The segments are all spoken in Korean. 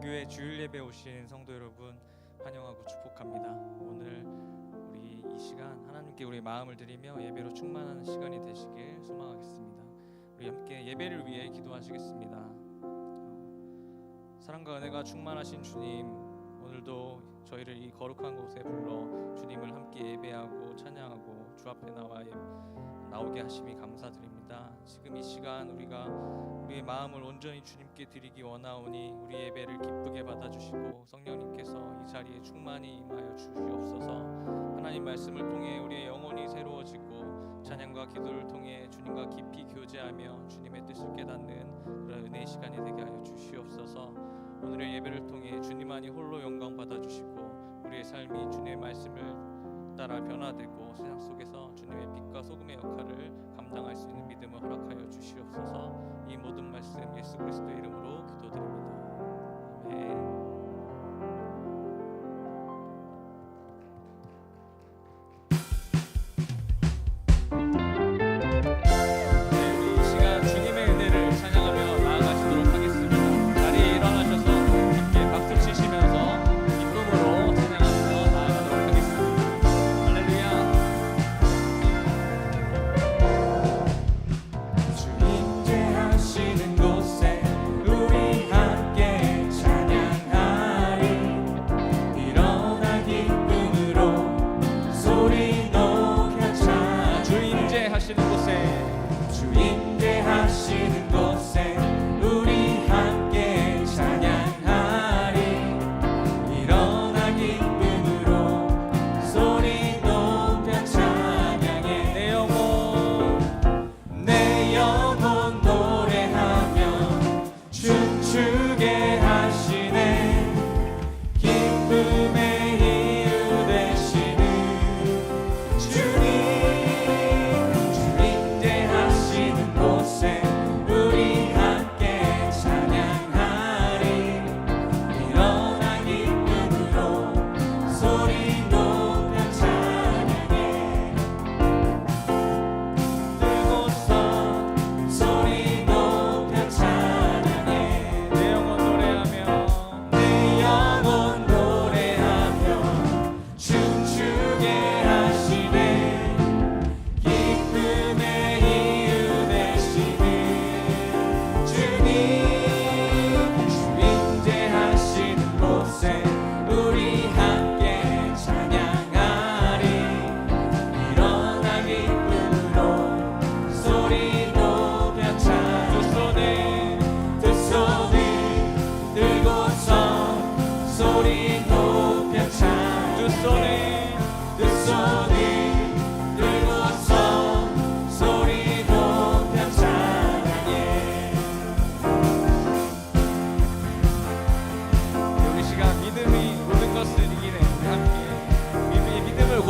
본교회 주일 예배 오신 성도 여러분 환영하고 축복합니다. 오늘 우리 이 시간 하나님께 우리 마음을 드리며 예배로 충만하는 시간이 되시길 소망하겠습니다. 우리 함께 예배를 위해 기도하시겠습니다. 사랑과 은혜가 충만하신 주님, 오늘도 저희를 이 거룩한 곳에 불러 주님을 함께 예배하고 찬양하고 주 앞에 나오게 하심이 감사드립니다. 지금 이 시간 우리가 우리의 마음을 온전히 주님께 드리기 원하오니 우리 예배를 기쁘게 받아주시고 성령님께서 이 자리에 충만히 임하여 주시옵소서. 하나님 말씀을 통해 우리의 영혼이 새로워지고 찬양과 기도를 통해 주님과 깊이 교제하며 주님의 뜻을 깨닫는 그런 은혜의 시간이 되게 하여 주시옵소서. 오늘의 예배를 통해 주님만이 홀로 영광 받아주시고 우리의 삶이 주님의 말씀을 따라 변화되고 세상 속에서 주님의 빛과 소금의 역할을 감당할 수 있는 믿음을 허락하여 주시옵소서. 이 모든 말씀 예수 그리스도의 이름으로 기도드립니다. 아멘.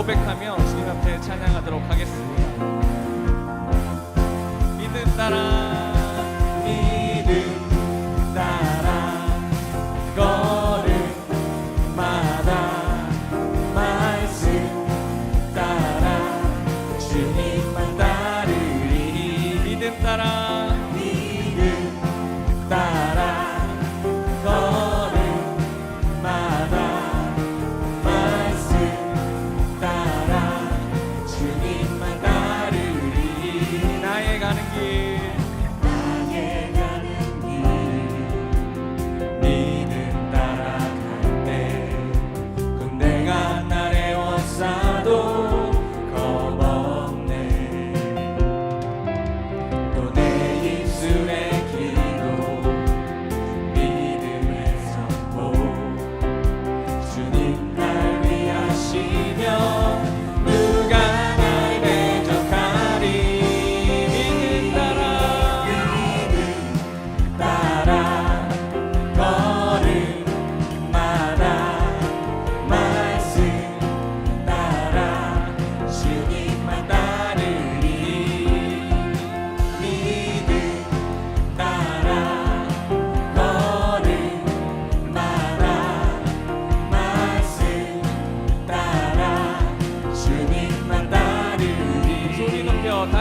고백하며 주님 앞에 찬양하도록 하겠습니다. 믿음 따라 믿음 따라 걸음마다 말씀 따라 주님만 따르리. 믿음 따라 믿음 따라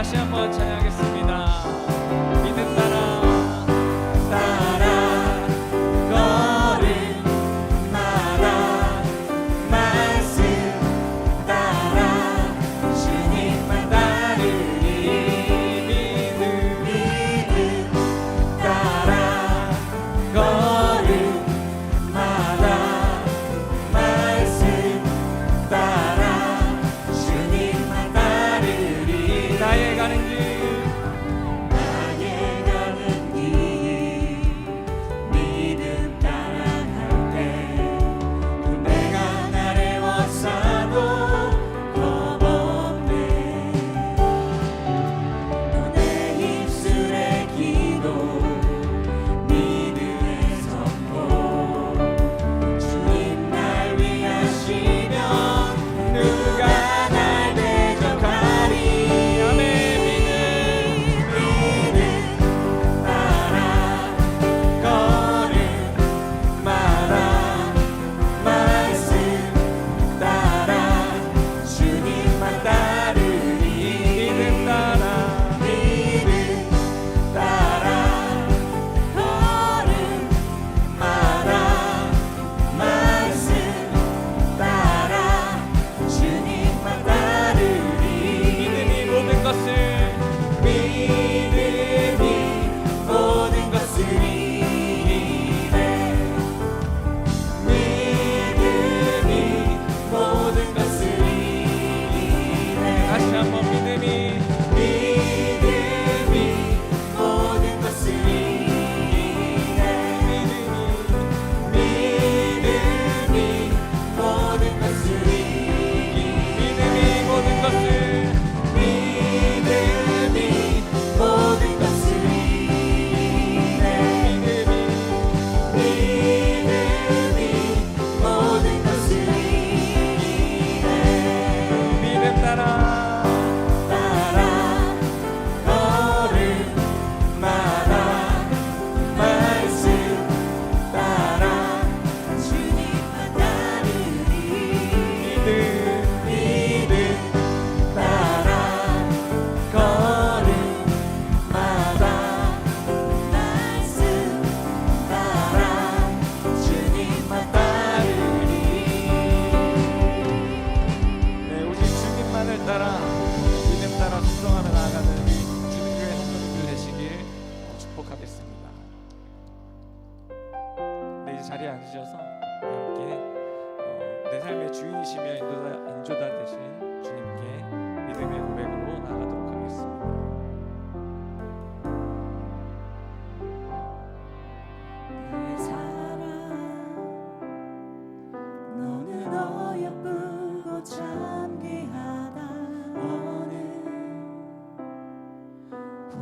다시 한번 찬양하겠습니다. 믿음 따라 걸음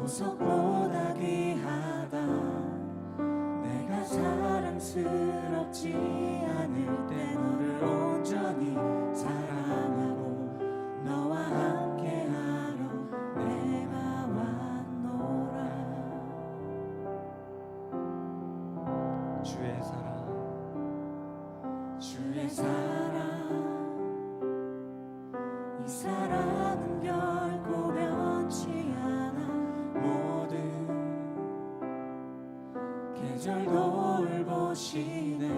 보석보다 귀하다. 내가 사랑스럽지 않을 때 너를 온전히 사랑하고 너와 함께하러 내가 왔노라. 주의 사랑 주의 사랑, 이 사랑은 결코 변치 않아. 모든 계절 돌보시네.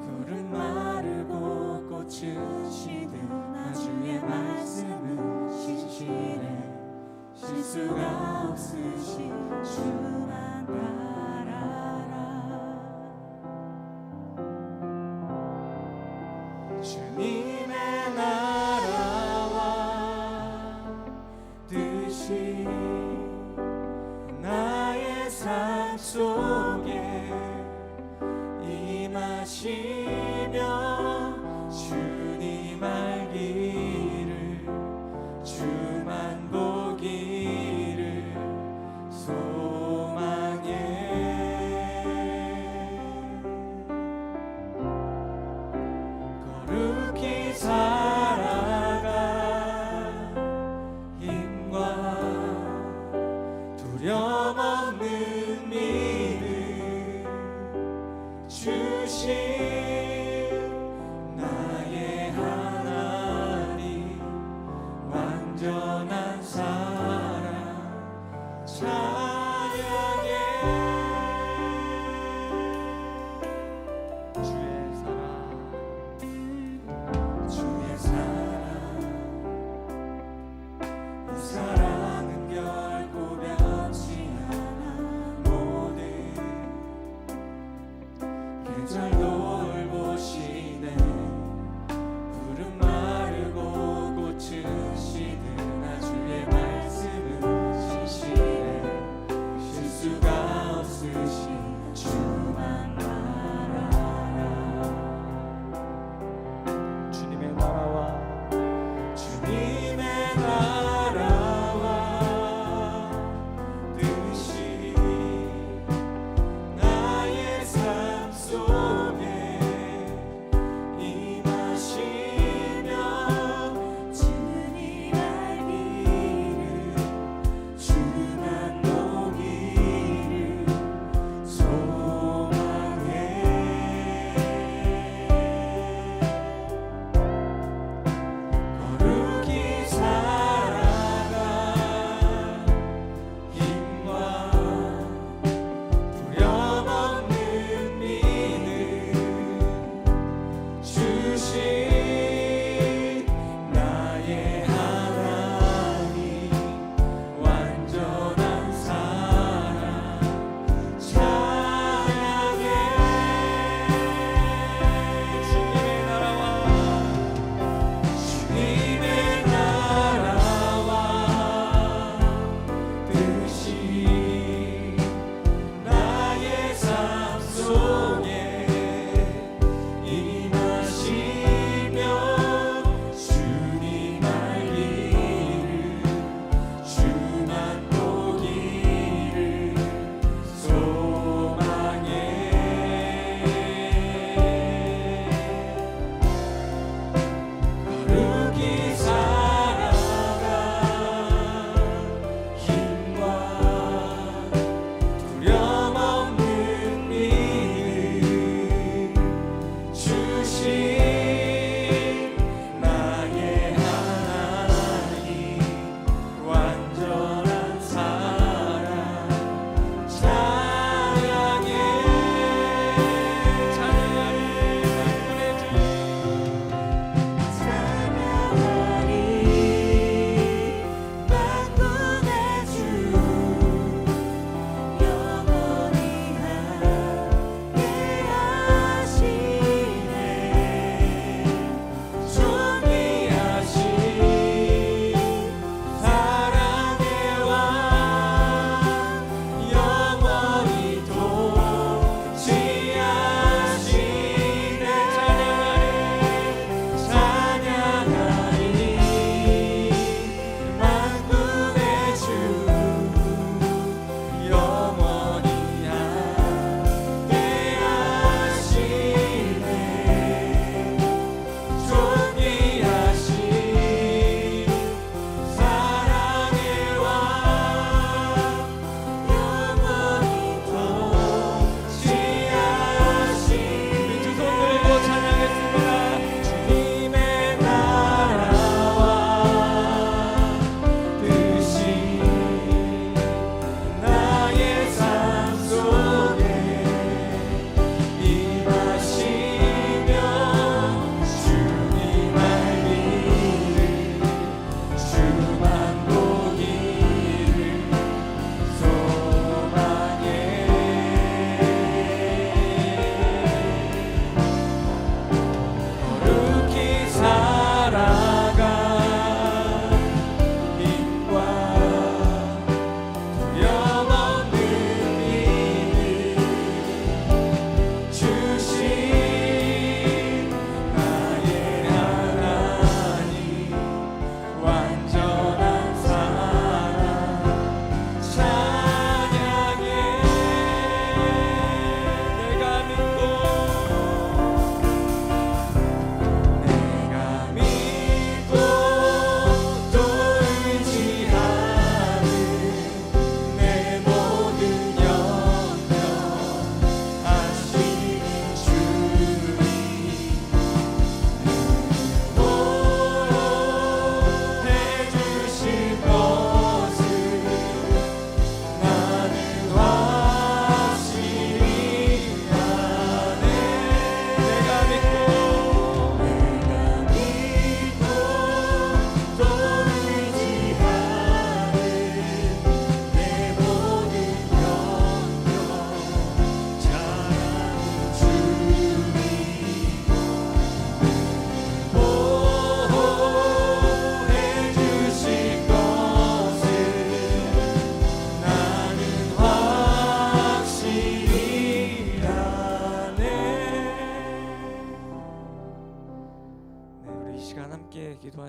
푸른 마르고 꽃은 시든 나 주의 말씀은 신실해. 실수가 없으신 주만 바라라. 주님의 나라와 뜻이 나의 삶 속에 임하시며 주님 알기를 주만 보기를 소망해. 거룩히 살아가 힘과 두려움 없는 믿음 주신 나의 하나님, 완전한 사랑 찬양해. 주의 사랑 주의 사랑, 이 사랑은 결코 변치 않아. 모든 계절 돌보시네. 푸른 마르고 꽃은 시든 나 주의 말씀은 신실해.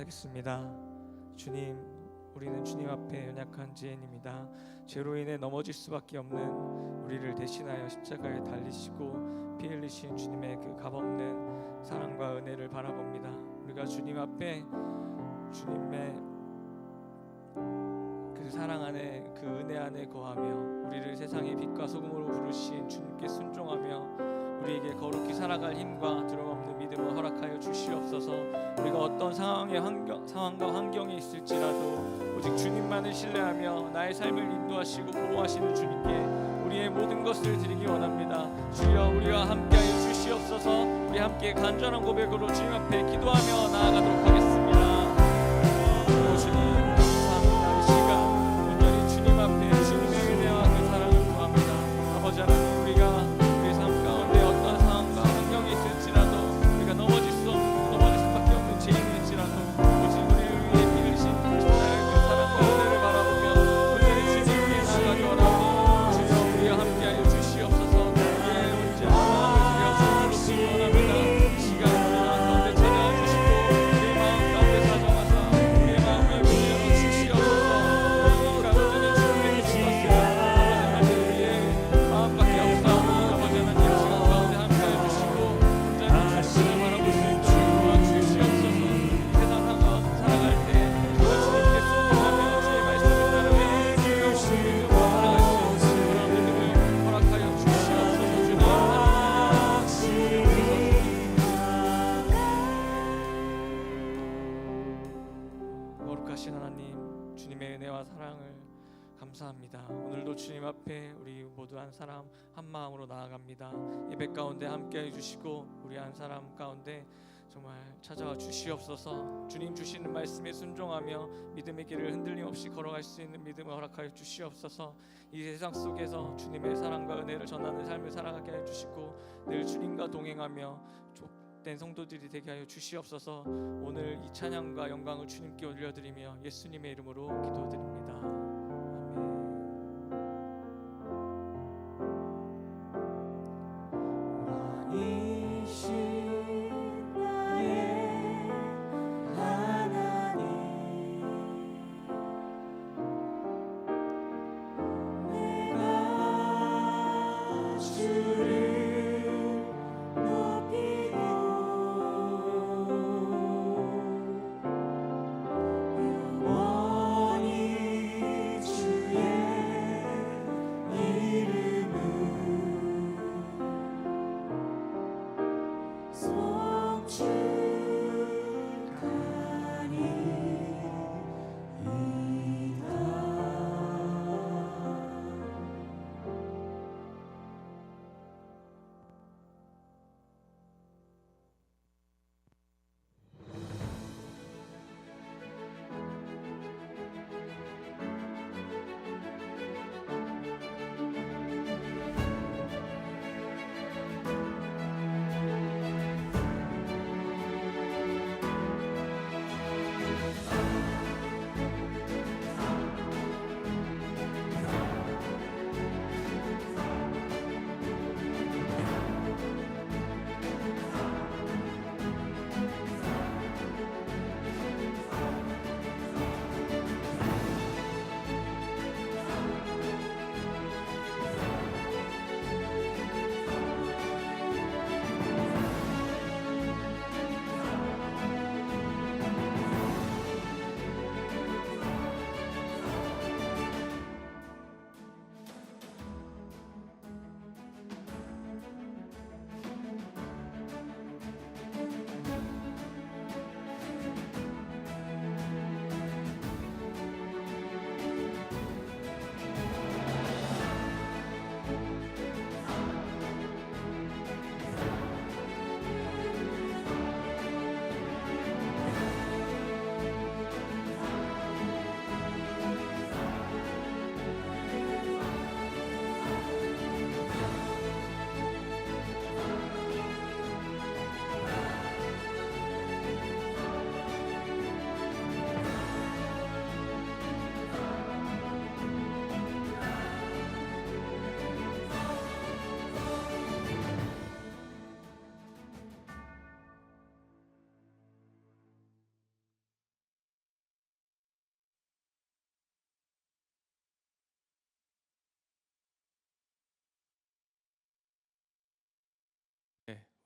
기도하겠습니다. 주님, 우리는 주님 앞에 연약한 지혜입니다. 죄로 인해 넘어질 수밖에 없는 우리를 대신하여 십자가에 달리시고 피 흘리신 주님의 그 값없는 사랑과 은혜를 바라봅니다. 우리가 주님 앞에 주님의 그 사랑 안에, 그 은혜 안에 거하며 우리를 세상의 빛과 소금으로 부르신 주님께 순종하며 우리에게 거룩히 살아갈 힘과 두려움없는 믿음을 허락하여 주시옵소서. 우리가 어떤 상황과 환경이 있을지라도 오직 주님만을 신뢰하며 나의 삶을 인도하시고 보호하시는 주님께 우리의 모든 것을 드리기 원합니다. 주여, 우리와 함께하여 주시옵소서. 우리 함께 간절한 고백으로 주님 앞에 기도하며 나아가도록 하겠습니다. 주님, 감사합니다. 이 시간 온전히 주님 앞에 주님의 은혜와 그 사랑을 구합니다. 아버지 하나님, 우리가 우리 삶 가운데 어떤 상황과 환경이 있을지라도 우리가 넘어질 수밖에 없는 죄인일지라도 오직 우리를 위해 피 흘리신 십자가의 그 사랑과 은혜를 바라보며 온전히 주님께 나아가기 원하오니 주여, 우리와 함께하여 주시옵소서. 우리의 온전한 마음을 드려 주님으로 기원합니다. 이 시간 우리 마음 가운데 찾아와 주시고 우리의 마음 가운데 사정하사 우리의 마음을 문을 열어 주시옵소서. 우리가 온전히 주님께 드린 것을 아버지 하나님, 우리의 마음밖에 없사오니 아버지 하나님, 이 시간 가운데 함께하여 주시고 온전히 주님을 바라볼 수 있도록 도와주시옵소서. 이 세상 살아갈 때 우리가 주님께 순종하며 주의 말씀을 따르며 즐거운 믿음으로 살아갈 수 있는 그런 믿음을 허락하여 주시옵소서. 주님, 거룩하신 하나님, 주님의 은혜와 사랑을 감사합니다. 오늘도 주님 앞에 우리 모두 한 사람 한 마음으로 나아갑니다. 예배 가운데 함께해 주시고 우리 한 사람 가운데 정말 찾아와 주시옵소서. 주님 주시는 말씀에 순종하며 믿음의 길을 흔들림 없이 걸어갈 수 있는 믿음을 허락하여 주시옵소서. 이 세상 속에서 주님의 사랑과 은혜를 전하는 삶을 살아가게 해 주시고 늘 주님과 동행하며 족된 성도들이 되게 하여 주시옵소서. 오늘 이 찬양과 영광을 주님께 올려드리며 예수님의 이름으로 기도드립니다. 왕이신 나의 하나님, 내가 주를 높이고 영원히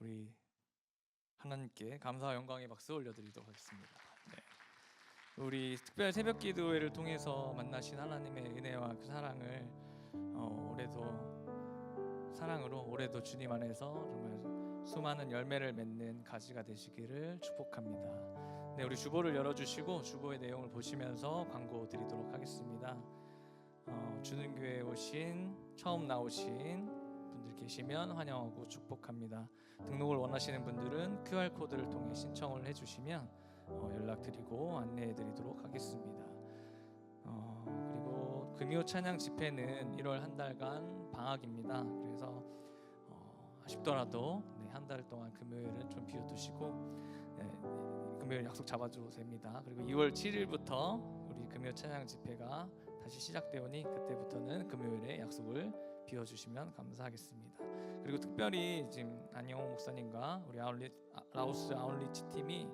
우리 하나님께 감사와 영광의 박수 올려드리도록 하겠습니다. 네. 우리 특별 새벽 기도회를 통해서 만나신 하나님의 은혜와 그 사랑을 올해도 주님 안에서 정말 수많은 열매를 맺는 가지가 되시기를 축복합니다. 네, 우리 주보를 열어주시고 주보의 내용을 보시면서 광고 드리도록 하겠습니다. 주는 교회에 처음 나오신 분들 계시면 환영하고 축복합니다. 등록을 원하시는 분들은 QR코드를 통해 신청을 해주시면 연락드리고 안내해드리도록 하겠습니다. 그리고 금요 찬양 집회는 1월 한 달간 방학입니다. 그래서 아쉽더라도 한 달 동안 금요일은 좀 비워두시고 금요일 약속 잡아줘도 됩니다. 그리고 2월 7일부터 우리 금요 찬양 집회가 다시 시작되오니 그때부터는 금요일에 약속을 비워주시면 감사하겠습니다. 그리고 특별히 지금 안영호 목사님과 우리 라오스 아웃리치 팀이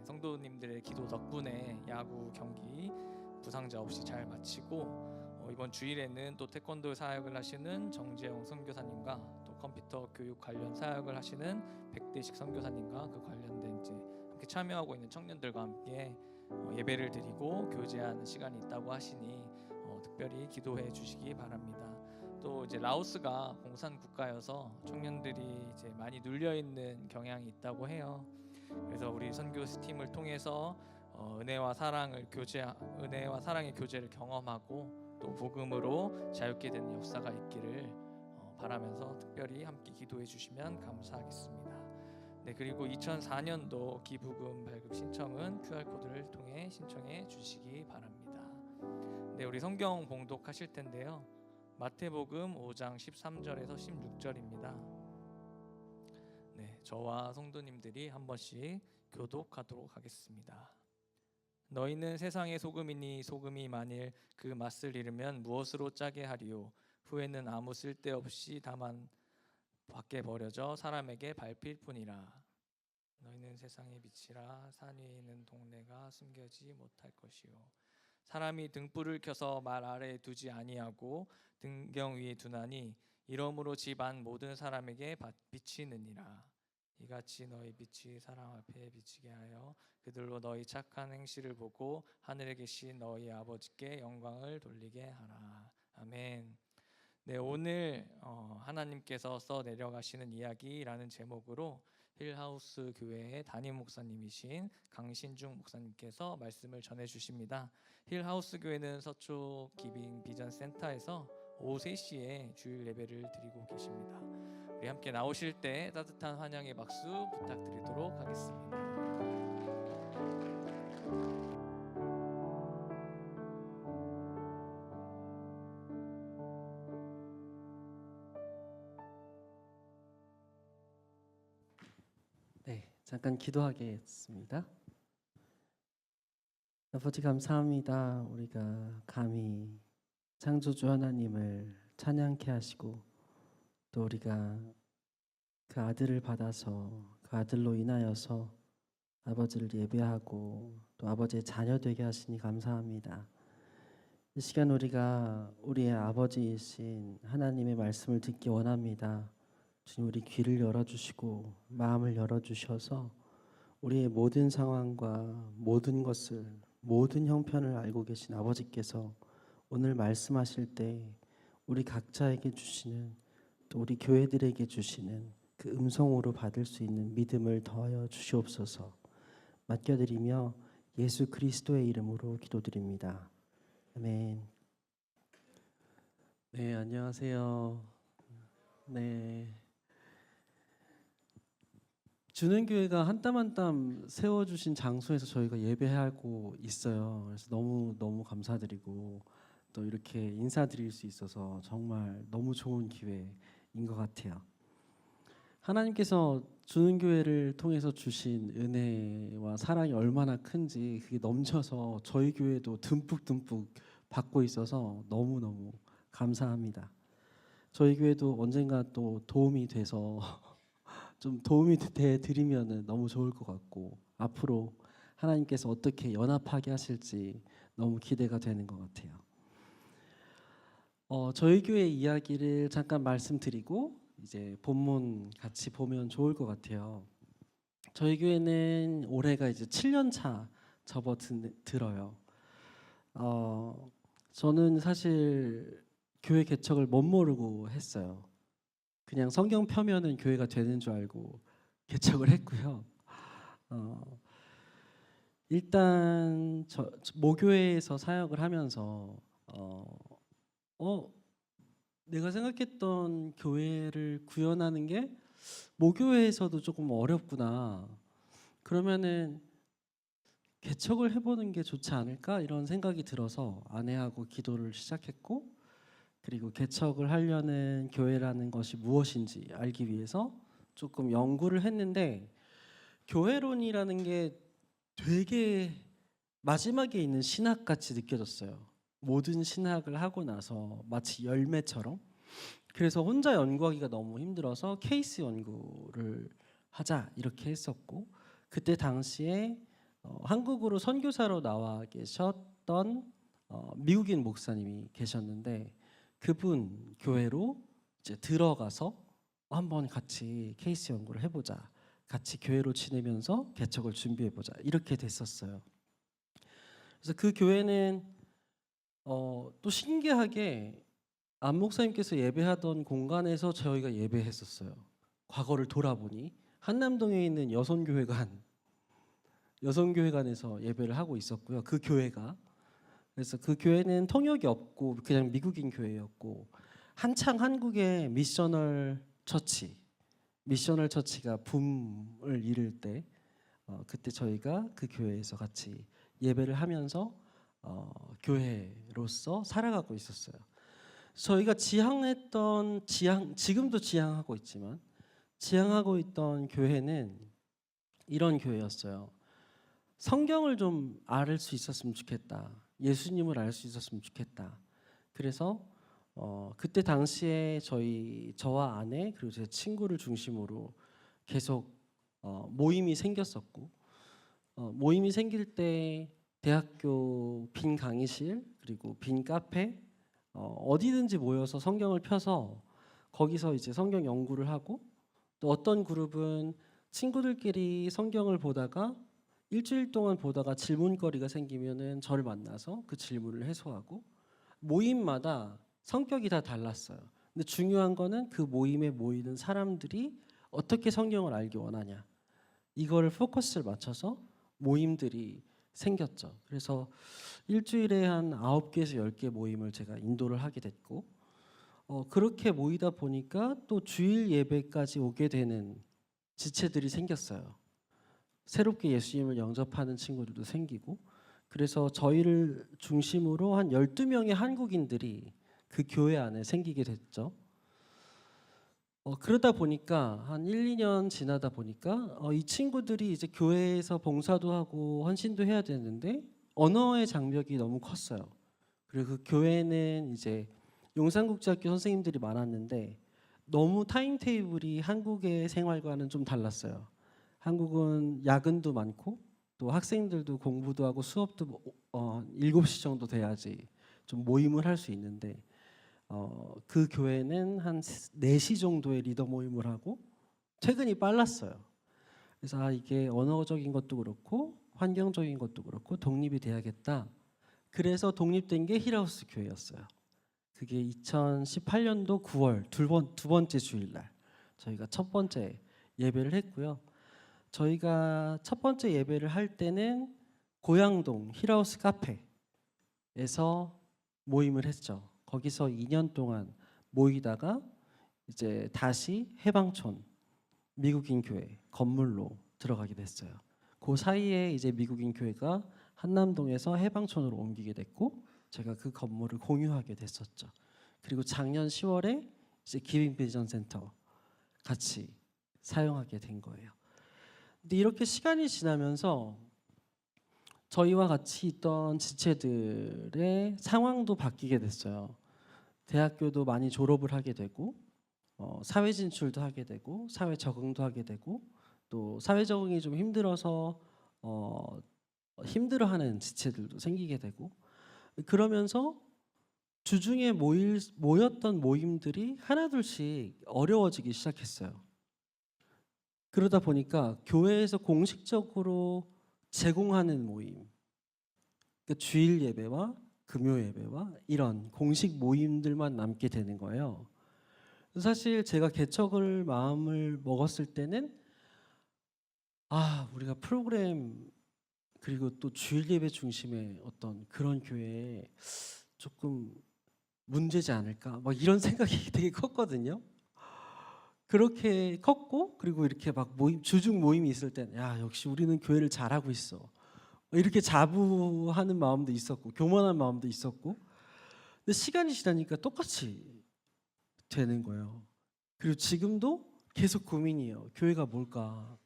성도님들의 기도 덕분에 야구 경기 부상자 없이 잘 마치고 이번 주일에는 또 태권도 사역을 하시는 정재영 선교사님과 또 컴퓨터 교육 관련 사역을 하시는 백대식 선교사님과 그 관련된 이제 함께 참여하고 있는 청년들과 함께 예배를 드리고 교제하는 시간이 있다고 하시니 특별히 기도해 주시기 바랍니다. 또 이제 라오스가 공산 국가여서 청년들이 이제 많이 눌려 있는 경향이 있다고 해요. 그래서 우리 선교스 팀을 통해서 은혜와 사랑의 교제를 경험하고 또 복음으로 자유케 되는 역사가 있기를 바라면서 특별히 함께 기도해 주시면 감사하겠습니다. 네, 그리고 2004년도 기부금 발급 신청은 QR코드를 통해 신청해 주시기 바랍니다. 네, 우리 성경 봉독하실 텐데요. 마태복음 5장 13절에서 16절입니다. 네, 저와 성도님들이 한 번씩 교독하도록 하겠습니다. 너희는 세상의 소금이니 소금이 만일 그 맛을 잃으면 무엇으로 짜게 하리요? 후에는 아무 쓸데없이 다만 밖에 버려져 사람에게 밟힐 뿐이라. 너희는 세상의 빛이라. 산 위에 있는 동네가 숨겨지 못할 것이요. 사람이 등불을 켜서 말 아래에 두지 아니하고 등경 위에 두나니 이러므로 집 안 모든 사람에게 비치느니라. 이같이 너희 빛이 사람 앞에 비치게 하여 그들로 너희 착한 행실을 보고 하늘에 계신 너희 아버지께 영광을 돌리게 하라. 아멘. 네, 오늘 하나님께서 써 내려가시는 이야기라는 제목으로 힐하우스 교회의 담임 목사님이신 강신중 목사님께서 말씀을 전해 주십니다. 힐하우스 교회는 서초 기빙 비전 센터에서 오후 3시에 주일 예배를 드리고 계십니다. 우리 함께 나오실 때 따뜻한 환영의 박수 부탁드리도록 하겠습니다. 네, 잠깐 기도하겠습니다. 아버지 감사합니다. 우리가 감히 창조주 하나님을 찬양케 하시고 또 우리가 그 아들을 받아서 그 아들로 인하여서 아버지를 예배하고 또 아버지의 자녀 되게 하시니 감사합니다. 이 시간 우리가 우리의 아버지이신 하나님의 말씀을 듣기 원합니다. 주님, 우리 귀를 열어주시고 마음을 열어주셔서 우리의 모든 상황과 모든 것을, 모든 형편을 알고 계신 아버지께서 오늘 말씀하실 때 우리 각자에게 주시는, 또 우리 교회들에게 주시는 그 음성으로 받을 수 있는 믿음을 더하여 주시옵소서. 맡겨드리며 예수 그리스도의 이름으로 기도드립니다. 아멘. 네, 안녕하세요. 네, 주는 교회가 한 땀 한 땀 세워주신 장소에서 저희가 예배하고 있어요. 그래서 너무 감사드리고 또 이렇게 인사드릴 수 있어서 정말 너무 좋은 기회인 것 같아요. 하나님께서 주는 교회를 통해서 주신 은혜와 사랑이 얼마나 큰지 그게 넘쳐서 저희 교회도 듬뿍 받고 있어서 너무너무 감사합니다. 저희 교회도 언젠가 또 도움이 돼서 좀 도움이 드리면 너무 좋을 것 같고 앞으로 하나님께서 어떻게 연합하게 하실지 너무 기대가 되는 것 같아요. 저희 교회 이야기를 잠깐 말씀드리고 이제 본문 같이 보면 좋을 것 같아요. 저희 교회는 올해가 이제 7년 차 접어들어요. 저는 사실 교회 개척을 못 모르고 했어요. 그냥 성경 펴면은 교회가 되는 줄 알고 개척을 했고요. 일단 저 모교회에서 사역을 하면서 내가 생각했던 교회를 구현하는 게 모교회에서도 조금 어렵구나. 그러면은 개척을 해보는 게 좋지 않을까 이런 생각이 들어서 아내하고 기도를 시작했고, 그리고 개척을 하려는 교회라는 것이 무엇인지 알기 위해서 조금 연구를 했는데, 교회론이라는 게 되게 마지막에 있는 신학같이 느껴졌어요. 모든 신학을 하고 나서 마치 열매처럼. 그래서 혼자 연구하기가 너무 힘들어서 케이스 연구를 하자 이렇게 했었고, 그때 당시에 한국으로 선교사로 나와 계셨던 미국인 목사님이 계셨는데, 그분 교회로 이제 들어가서 한번 같이 케이스 연구를 해보자, 같이 교회로 지내면서 개척을 준비해보자 이렇게 됐었어요. 그래서 그 교회는 또 신기하게 안 목사님께서 예배하던 공간에서 저희가 예배했었어요. 과거를 돌아보니 한남동에 있는 여성교회관에서 예배를 하고 있었고요. 그 교회가. 그래서 그 교회는 통역이 없고 그냥 미국인 교회였고, 한창 한국의 미셔널 처치가 붐을 이룰 때 그때 저희가 그 교회에서 같이 예배를 하면서 교회로서 살아가고 있었어요. 저희가 지금도 지향하고 있지만 지향하고 있던 교회는 이런 교회였어요. 성경을 좀 알 수 있었으면 좋겠다. 예수님을 알 수 있었으면 좋겠다. 그래서 그때 당시에 저와 아내 그리고 제 친구를 중심으로 계속 모임이 생겼었고, 모임이 생길 때 대학교 빈 강의실 그리고 빈 카페 어디든지 모여서 성경을 펴서 거기서 이제 성경 연구를 하고, 또 어떤 그룹은 친구들끼리 성경을 보다가 일주일 동안 보다가 질문거리가 생기면은 저를 만나서 그 질문을 해소하고, 모임마다 성격이 다 달랐어요. 근데 중요한 거는 그 모임에 모이는 사람들이 어떻게 성경을 알기 원하냐, 이거를 포커스를 맞춰서 모임들이 생겼죠. 그래서 일주일에 한 9개에서 10개 모임을 제가 인도를 하게 됐고, 그렇게 모이다 보니까 또 주일 예배까지 오게 되는 지체들이 생겼어요. 새롭게 예수님을 영접하는 친구들도 생기고, 그래서 저희를 중심으로 한 12명의 한국인들이 그 교회 안에 생기게 됐죠. 그러다 보니까 한 1, 2년 지나다 보니까 이 친구들이 이제 교회에서 봉사도 하고 헌신도 해야 되는데 언어의 장벽이 너무 컸어요. 그리고 그 교회는 이제 용산국제학교 선생님들이 많았는데 너무 타임테이블이 한국의 생활과는 좀 달랐어요. 한국은 야근도 많고 또 학생들도 공부도 하고 수업도 7시 정도 돼야지 좀 모임을 할 수 있는데, 그 교회는 한 4시 정도의 리더 모임을 하고 퇴근이 빨랐어요. 그래서 이게 언어적인 것도 그렇고 환경적인 것도 그렇고 독립이 돼야겠다. 그래서 독립된 게 힐하우스 교회였어요. 그게 2018년도 9월 두 번째 주일날 저희가 첫 번째 예배를 했고요. 저희가 첫 번째 예배를 할 때는 고양동 힐하우스 카페에서 모임을 했죠. 거기서 2년 동안 모이다가 이제 다시 해방촌 미국인 교회 건물로 들어가게 됐어요. 그 사이에 이제 미국인 교회가 한남동에서 해방촌으로 옮기게 됐고, 제가 그 건물을 공유하게 됐었죠. 그리고 작년 10월에 이제 기빙 비전 센터 같이 사용하게 된 거예요. 근데 이렇게 시간이 지나면서 저희와 같이 있던 지체들의 상황도 바뀌게 됐어요. 대학교도 많이 졸업을 하게 되고, 사회 진출도 하게 되고, 사회 적응도 하게 되고, 또 사회 적응이 좀 힘들어서 힘들어하는 지체들도 생기게 되고, 그러면서 주중에 모였던 모임들이 하나둘씩 어려워지기 시작했어요. 그러다 보니까 교회에서 공식적으로 제공하는 모임, 그러니까 주일 예배와 금요 예배와 이런 공식 모임들만 남게 되는 거예요. 사실 제가 개척을 마음을 먹었을 때는 우리가 프로그램 그리고 또 주일 예배 중심의 어떤 그런 교회에 조금 문제지 않을까 막 이런 생각이 되게 컸거든요. 그렇게 컸고, 그리고 이렇게 막 주중 모임이 있을 때는 역시 우리는 교회를 잘하고 있어 이렇게 자부하는 마음도 있었고 교만한 마음도 있었고, 근데 시간이 지나니까 똑같이 되는 거예요. 그리고 지금도 계속 고민이에요. 교회가 뭘까?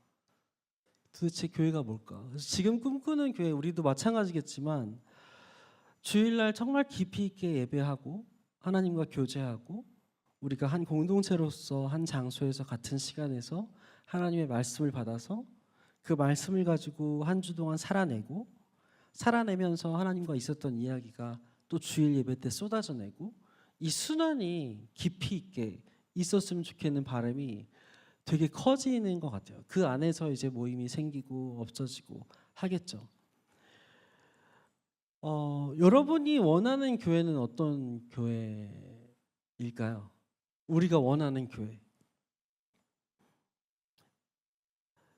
도대체 교회가 뭘까? 그래서 지금 꿈꾸는 교회, 우리도 마찬가지겠지만 주일날 정말 깊이 있게 예배하고 하나님과 교제하고 우리가 한 공동체로서 한 장소에서 같은 시간에서 하나님의 말씀을 받아서 그 말씀을 가지고 한 주 동안 살아내면서 하나님과 있었던 이야기가 또 주일 예배 때 쏟아져내고, 이 순환이 깊이 있게 있었으면 좋겠는 바람이 되게 커지는 것 같아요. 그 안에서 이제 모임이 생기고 없어지고 하겠죠. 여러분이 원하는 교회는 어떤 교회일까요? 우리가 원하는 교회.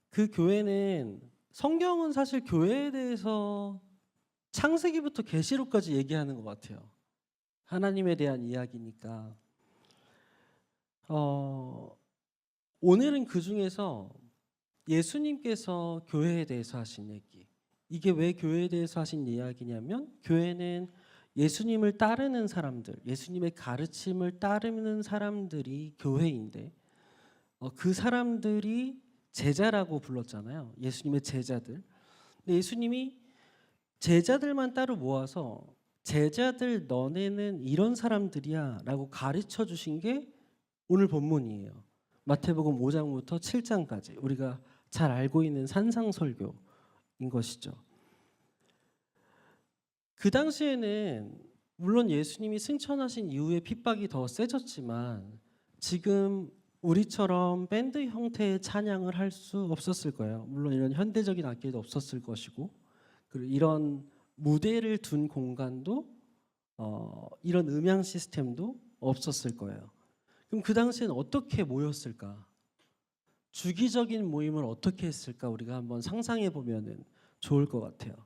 그 교회는, 성경은 사실 교회에 대해서 창세기부터 계시록까지 얘기하는 것 같아요. 하나님에 대한 이야기니까. 오늘은 그 중에서 예수님께서 교회에 대해서 하신 얘기. 이게 왜 교회에 대해서 하신 이야기냐면, 교회는 예수님을 따르는 사람들, 예수님의 가르침을 따르는 사람들이 교회인데, 그 사람들이 제자라고 불렀잖아요. 예수님의 제자들. 근데 예수님이 제자들만 따로 모아서 제자들 너네는 이런 사람들이야 라고 가르쳐 주신 게 오늘 본문이에요. 마태복음 5장부터 7장까지 우리가 잘 알고 있는 산상설교인 것이죠. 그 당시에는 물론 예수님이 승천하신 이후에 핍박이 더 세졌지만 지금 우리처럼 밴드 형태의 찬양을 할 수 없었을 거예요. 물론 이런 현대적인 악기도 없었을 것이고, 그리고 이런 무대를 둔 공간도 이런 음향 시스템도 없었을 거예요. 그럼 그 당시에는 어떻게 모였을까? 주기적인 모임을 어떻게 했을까? 우리가 한번 상상해 보면은 좋을 것 같아요.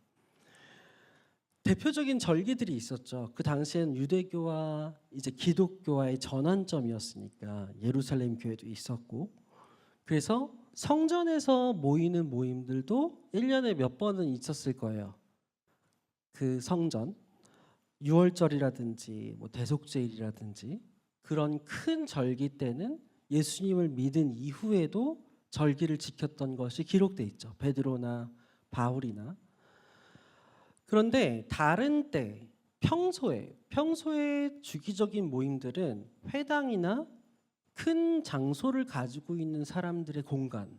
대표적인 절기들이 있었죠. 그 당시엔 유대교와 이제 기독교와의 전환점이었으니까 예루살렘 교회도 있었고, 그래서 성전에서 모이는 모임들도 1년에 몇 번은 있었을 거예요. 그 성전, 유월절이라든지 뭐 대속제일이라든지 그런 큰 절기 때는 예수님을 믿은 이후에도 절기를 지켰던 것이 기록돼 있죠. 베드로나 바울이나. 그런데 다른 때 평소에 주기적인 모임들은 회당이나 큰 장소를 가지고 있는 사람들의 공간,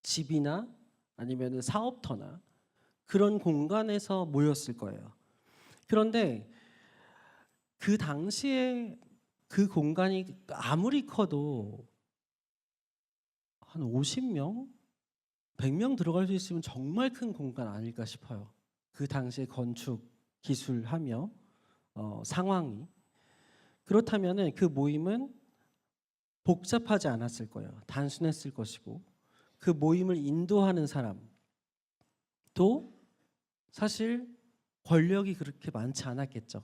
집이나 아니면 사업터나 그런 공간에서 모였을 거예요. 그런데 그 당시에 그 공간이 아무리 커도 한 50명, 100명 들어갈 수 있으면 정말 큰 공간 아닐까 싶어요. 그 당시에 건축 기술하며 상황이. 그렇다면 그 모임은 복잡하지 않았을 거예요. 단순했을 것이고, 그 모임을 인도하는 사람도 사실 권력이 그렇게 많지 않았겠죠.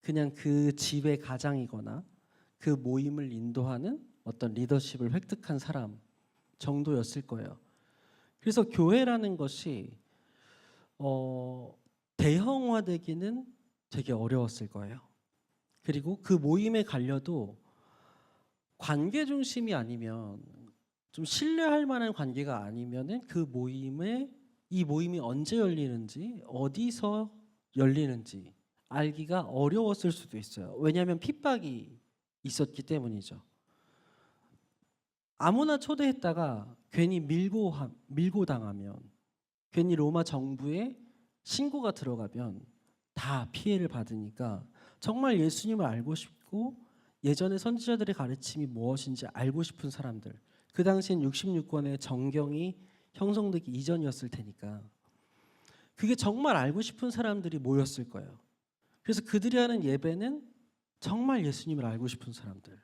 그냥 그 집의 가장이거나 그 모임을 인도하는 어떤 리더십을 획득한 사람 정도였을 거예요. 그래서 교회라는 것이 대형화되기는 되게 어려웠을 거예요. 그리고 그 모임에 가려도 관계 중심이 아니면, 좀 신뢰할 만한 관계가 아니면은 이 모임이 언제 열리는지, 어디서 열리는지 알기가 어려웠을 수도 있어요. 왜냐하면 핍박이 있었기 때문이죠. 아무나 초대했다가 괜히 밀고 당하면, 괜히 로마 정부에 신고가 들어가면 다 피해를 받으니까 정말 예수님을 알고 싶고 예전의 선지자들의 가르침이 무엇인지 알고 싶은 사람들. 그 당시엔 66권의 정경이 형성되기 이전이었을 테니까 그게 정말 알고 싶은 사람들이 모였을 거예요. 그래서 그들이 하는 예배는 정말 예수님을 알고 싶은 사람들,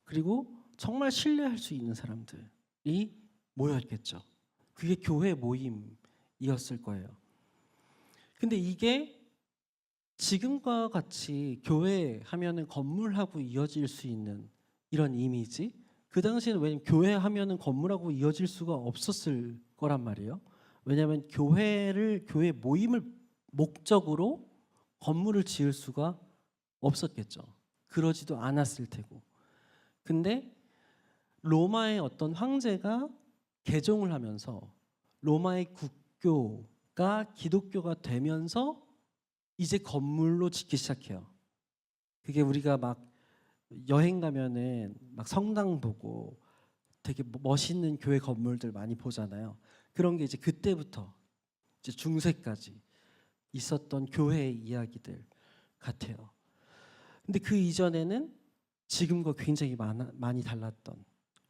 그리고 정말 신뢰할 수 있는 사람들이 모였겠죠. 그게 교회 모임이었을 거예요. 근데 이게 지금과 같이 교회 하면은 건물하고 이어질 수 있는 이런 이미지, 그 당시에는 왜냐면 교회 하면은 건물하고 이어질 수가 없었을 거란 말이에요. 왜냐하면 교회 모임을 목적으로 건물을 지을 수가 없었겠죠. 그러지도 않았을 테고. 근데 로마의 어떤 황제가 개종을 하면서 로마의 국교가 기독교가 되면서 이제 건물로 짓기 시작해요. 그게 우리가 막 여행 가면은 막 성당 보고 되게 멋있는 교회 건물들 많이 보잖아요. 그런 게 이제 그때부터 이제 중세까지 있었던 교회의 이야기들 같아요. 근데 그 이전에는 지금과 굉장히 많이 달랐던,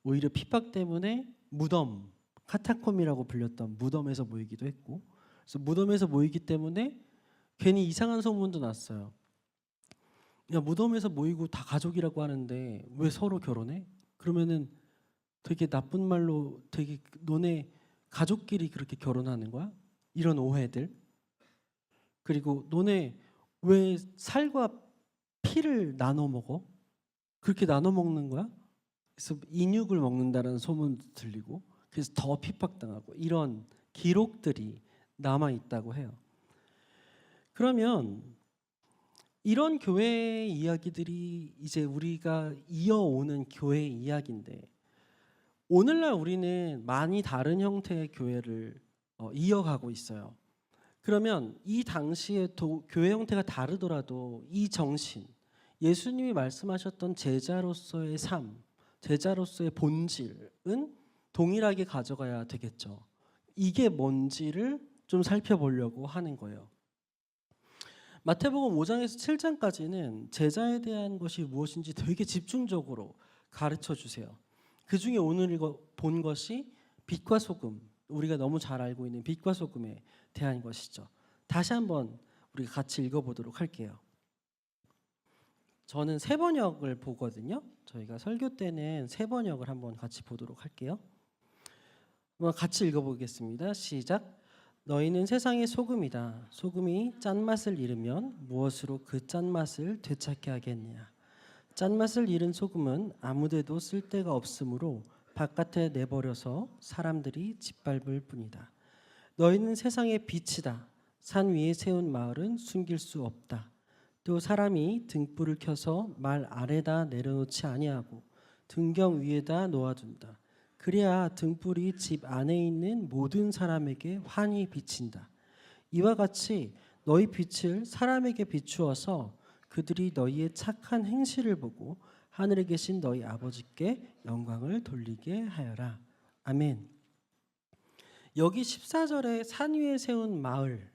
오히려 핍박 때문에 무덤, 카타콤이라고 불렸던 무덤에서 모이기도 했고, 그래서 무덤에서 모이기 때문에 괜히 이상한 소문도 났어요. 야, 무덤에서 모이고 다 가족이라고 하는데 왜 서로 결혼해? 그러면은 되게 나쁜 말로 되게 너네 가족끼리 그렇게 결혼하는 거야? 이런 오해들. 그리고 너네 왜 살과 피를 나눠 먹어? 그렇게 나눠 먹는 거야? 그래서 인육을 먹는다는 소문도 들리고, 그래서 더 핍박당하고 이런 기록들이 남아 있다고 해요. 그러면 이런 교회 이야기들이 이제 우리가 이어오는 교회 이야기인데, 오늘날 우리는 많이 다른 형태의 교회를 이어가고 있어요. 그러면 이 당시에 교회 형태가 다르더라도 이 정신, 예수님이 말씀하셨던 제자로서의 삶, 제자로서의 본질은 동일하게 가져가야 되겠죠. 이게 뭔지를 좀 살펴보려고 하는 거예요. 마태복음 5장에서 7장까지는 제자에 대한 것이 무엇인지 되게 집중적으로 가르쳐 주세요. 그 중에 오늘 본 것이 빛과 소금, 우리가 너무 잘 알고 있는 빛과 소금에 대한 것이죠. 다시 한번 우리가 같이 읽어보도록 할게요. 저는 새 번역을 보거든요. 저희가 설교 때는 새 번역을 한번 같이 보도록 할게요. 한번 같이 읽어보겠습니다. 시작. 너희는 세상의 소금이다. 소금이 짠맛을 잃으면 무엇으로 그 짠맛을 되찾게 하겠느냐. 짠맛을 잃은 소금은 아무데도 쓸데가 없으므로 바깥에 내버려서 사람들이 짓밟을 뿐이다. 너희는 세상의 빛이다. 산 위에 세운 마을은 숨길 수 없다. 또 사람이 등불을 켜서 말 아래다 내려놓지 아니하고 등경 위에다 놓아둔다. 그래야 등불이 집 안에 있는 모든 사람에게 환히 비친다. 이와 같이 너희 빛을 사람에게 비추어서 그들이 너희의 착한 행실을 보고 하늘에 계신 너희 아버지께 영광을 돌리게 하여라. 아멘. 여기 14절에 산 위에 세운 마을,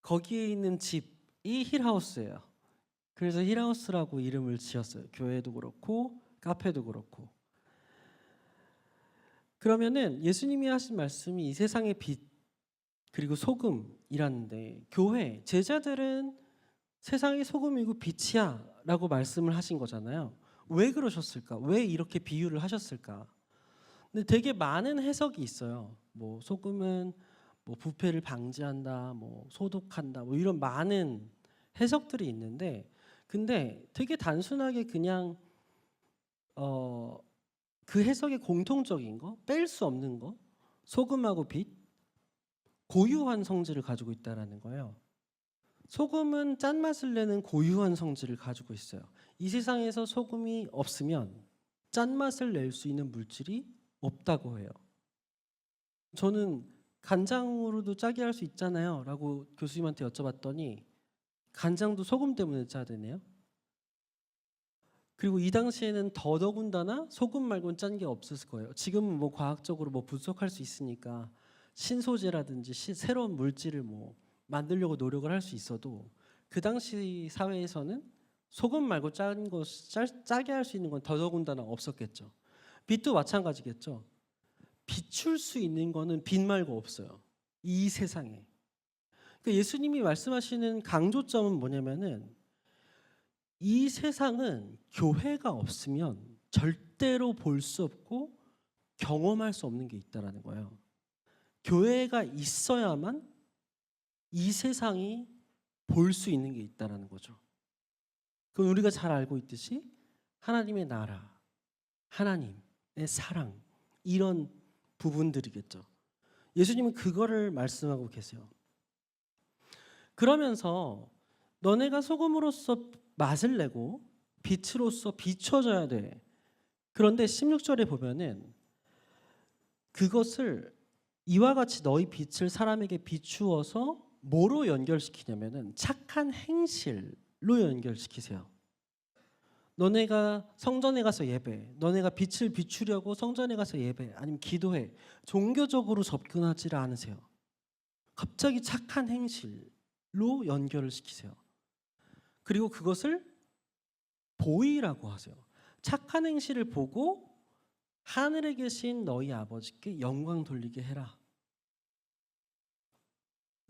거기에 있는 집이 힐하우스예요. 그래서 힐하우스라고 이름을 지었어요. 교회도 그렇고 카페도 그렇고. 그러면은 예수님이 하신 말씀이 이 세상의 빛 그리고 소금이라는데, 교회, 제자들은 세상의 소금이고 빛이야 라고 말씀을 하신 거잖아요. 왜 그러셨을까? 왜 이렇게 비유를 하셨을까? 근데 되게 많은 해석이 있어요. 뭐 소금은 뭐 부패를 방지한다, 뭐 소독한다, 뭐 이런 많은 해석들이 있는데, 근데 되게 단순하게 그냥 그 해석의 공통적인 거, 뺄 수 없는 거, 소금하고 빛, 고유한 성질을 가지고 있다라는 거예요. 소금은 짠맛을 내는 고유한 성질을 가지고 있어요. 이 세상에서 소금이 없으면 짠맛을 낼 수 있는 물질이 없다고 해요. 저는 간장으로도 짜게 할 수 있잖아요 라고 교수님한테 여쭤봤더니 간장도 소금 때문에 짜대네요. 그리고 이 당시에는 더더군다나 소금 말고는 짠 게 없었을 거예요. 지금은 뭐 과학적으로 뭐 분석할 수 있으니까 신소재라든지 새로운 물질을 뭐 만들려고 노력을 할 수 있어도, 그 당시 사회에서는 소금 말고 짜게 할 수 있는 건 더더군다나 없었겠죠. 빛도 마찬가지겠죠. 비출 수 있는 거는 빛 말고 없어요. 이 세상에. 그러니까 예수님이 말씀하시는 강조점은 뭐냐면은 이 세상은 교회가 없으면 절대로 볼 수 없고 경험할 수 없는 게 있다라는 거예요. 교회가 있어야만 이 세상이 볼 수 있는 게 있다라는 거죠. 그건 우리가 잘 알고 있듯이 하나님의 나라, 하나님의 사랑 이런 부분들이겠죠. 예수님은 그거를 말씀하고 계세요. 그러면서 너네가 소금으로서 맛을 내고 빛으로서 비춰져야 돼. 그런데 16절에 보면은 그것을 이와 같이 너희 빛을 사람에게 비추어서 뭐로 연결시키냐면은 착한 행실로 연결시키세요. 너네가 성전에 가서 예배, 너네가 빛을 비추려고 성전에 가서 예배, 아니면 기도해. 종교적으로 접근하지 않으세요. 갑자기 착한 행실로 연결을 시키세요. 그리고 그것을 보이라고 하세요. 착한 행실을 보고 하늘에 계신 너희 아버지께 영광 돌리게 해라.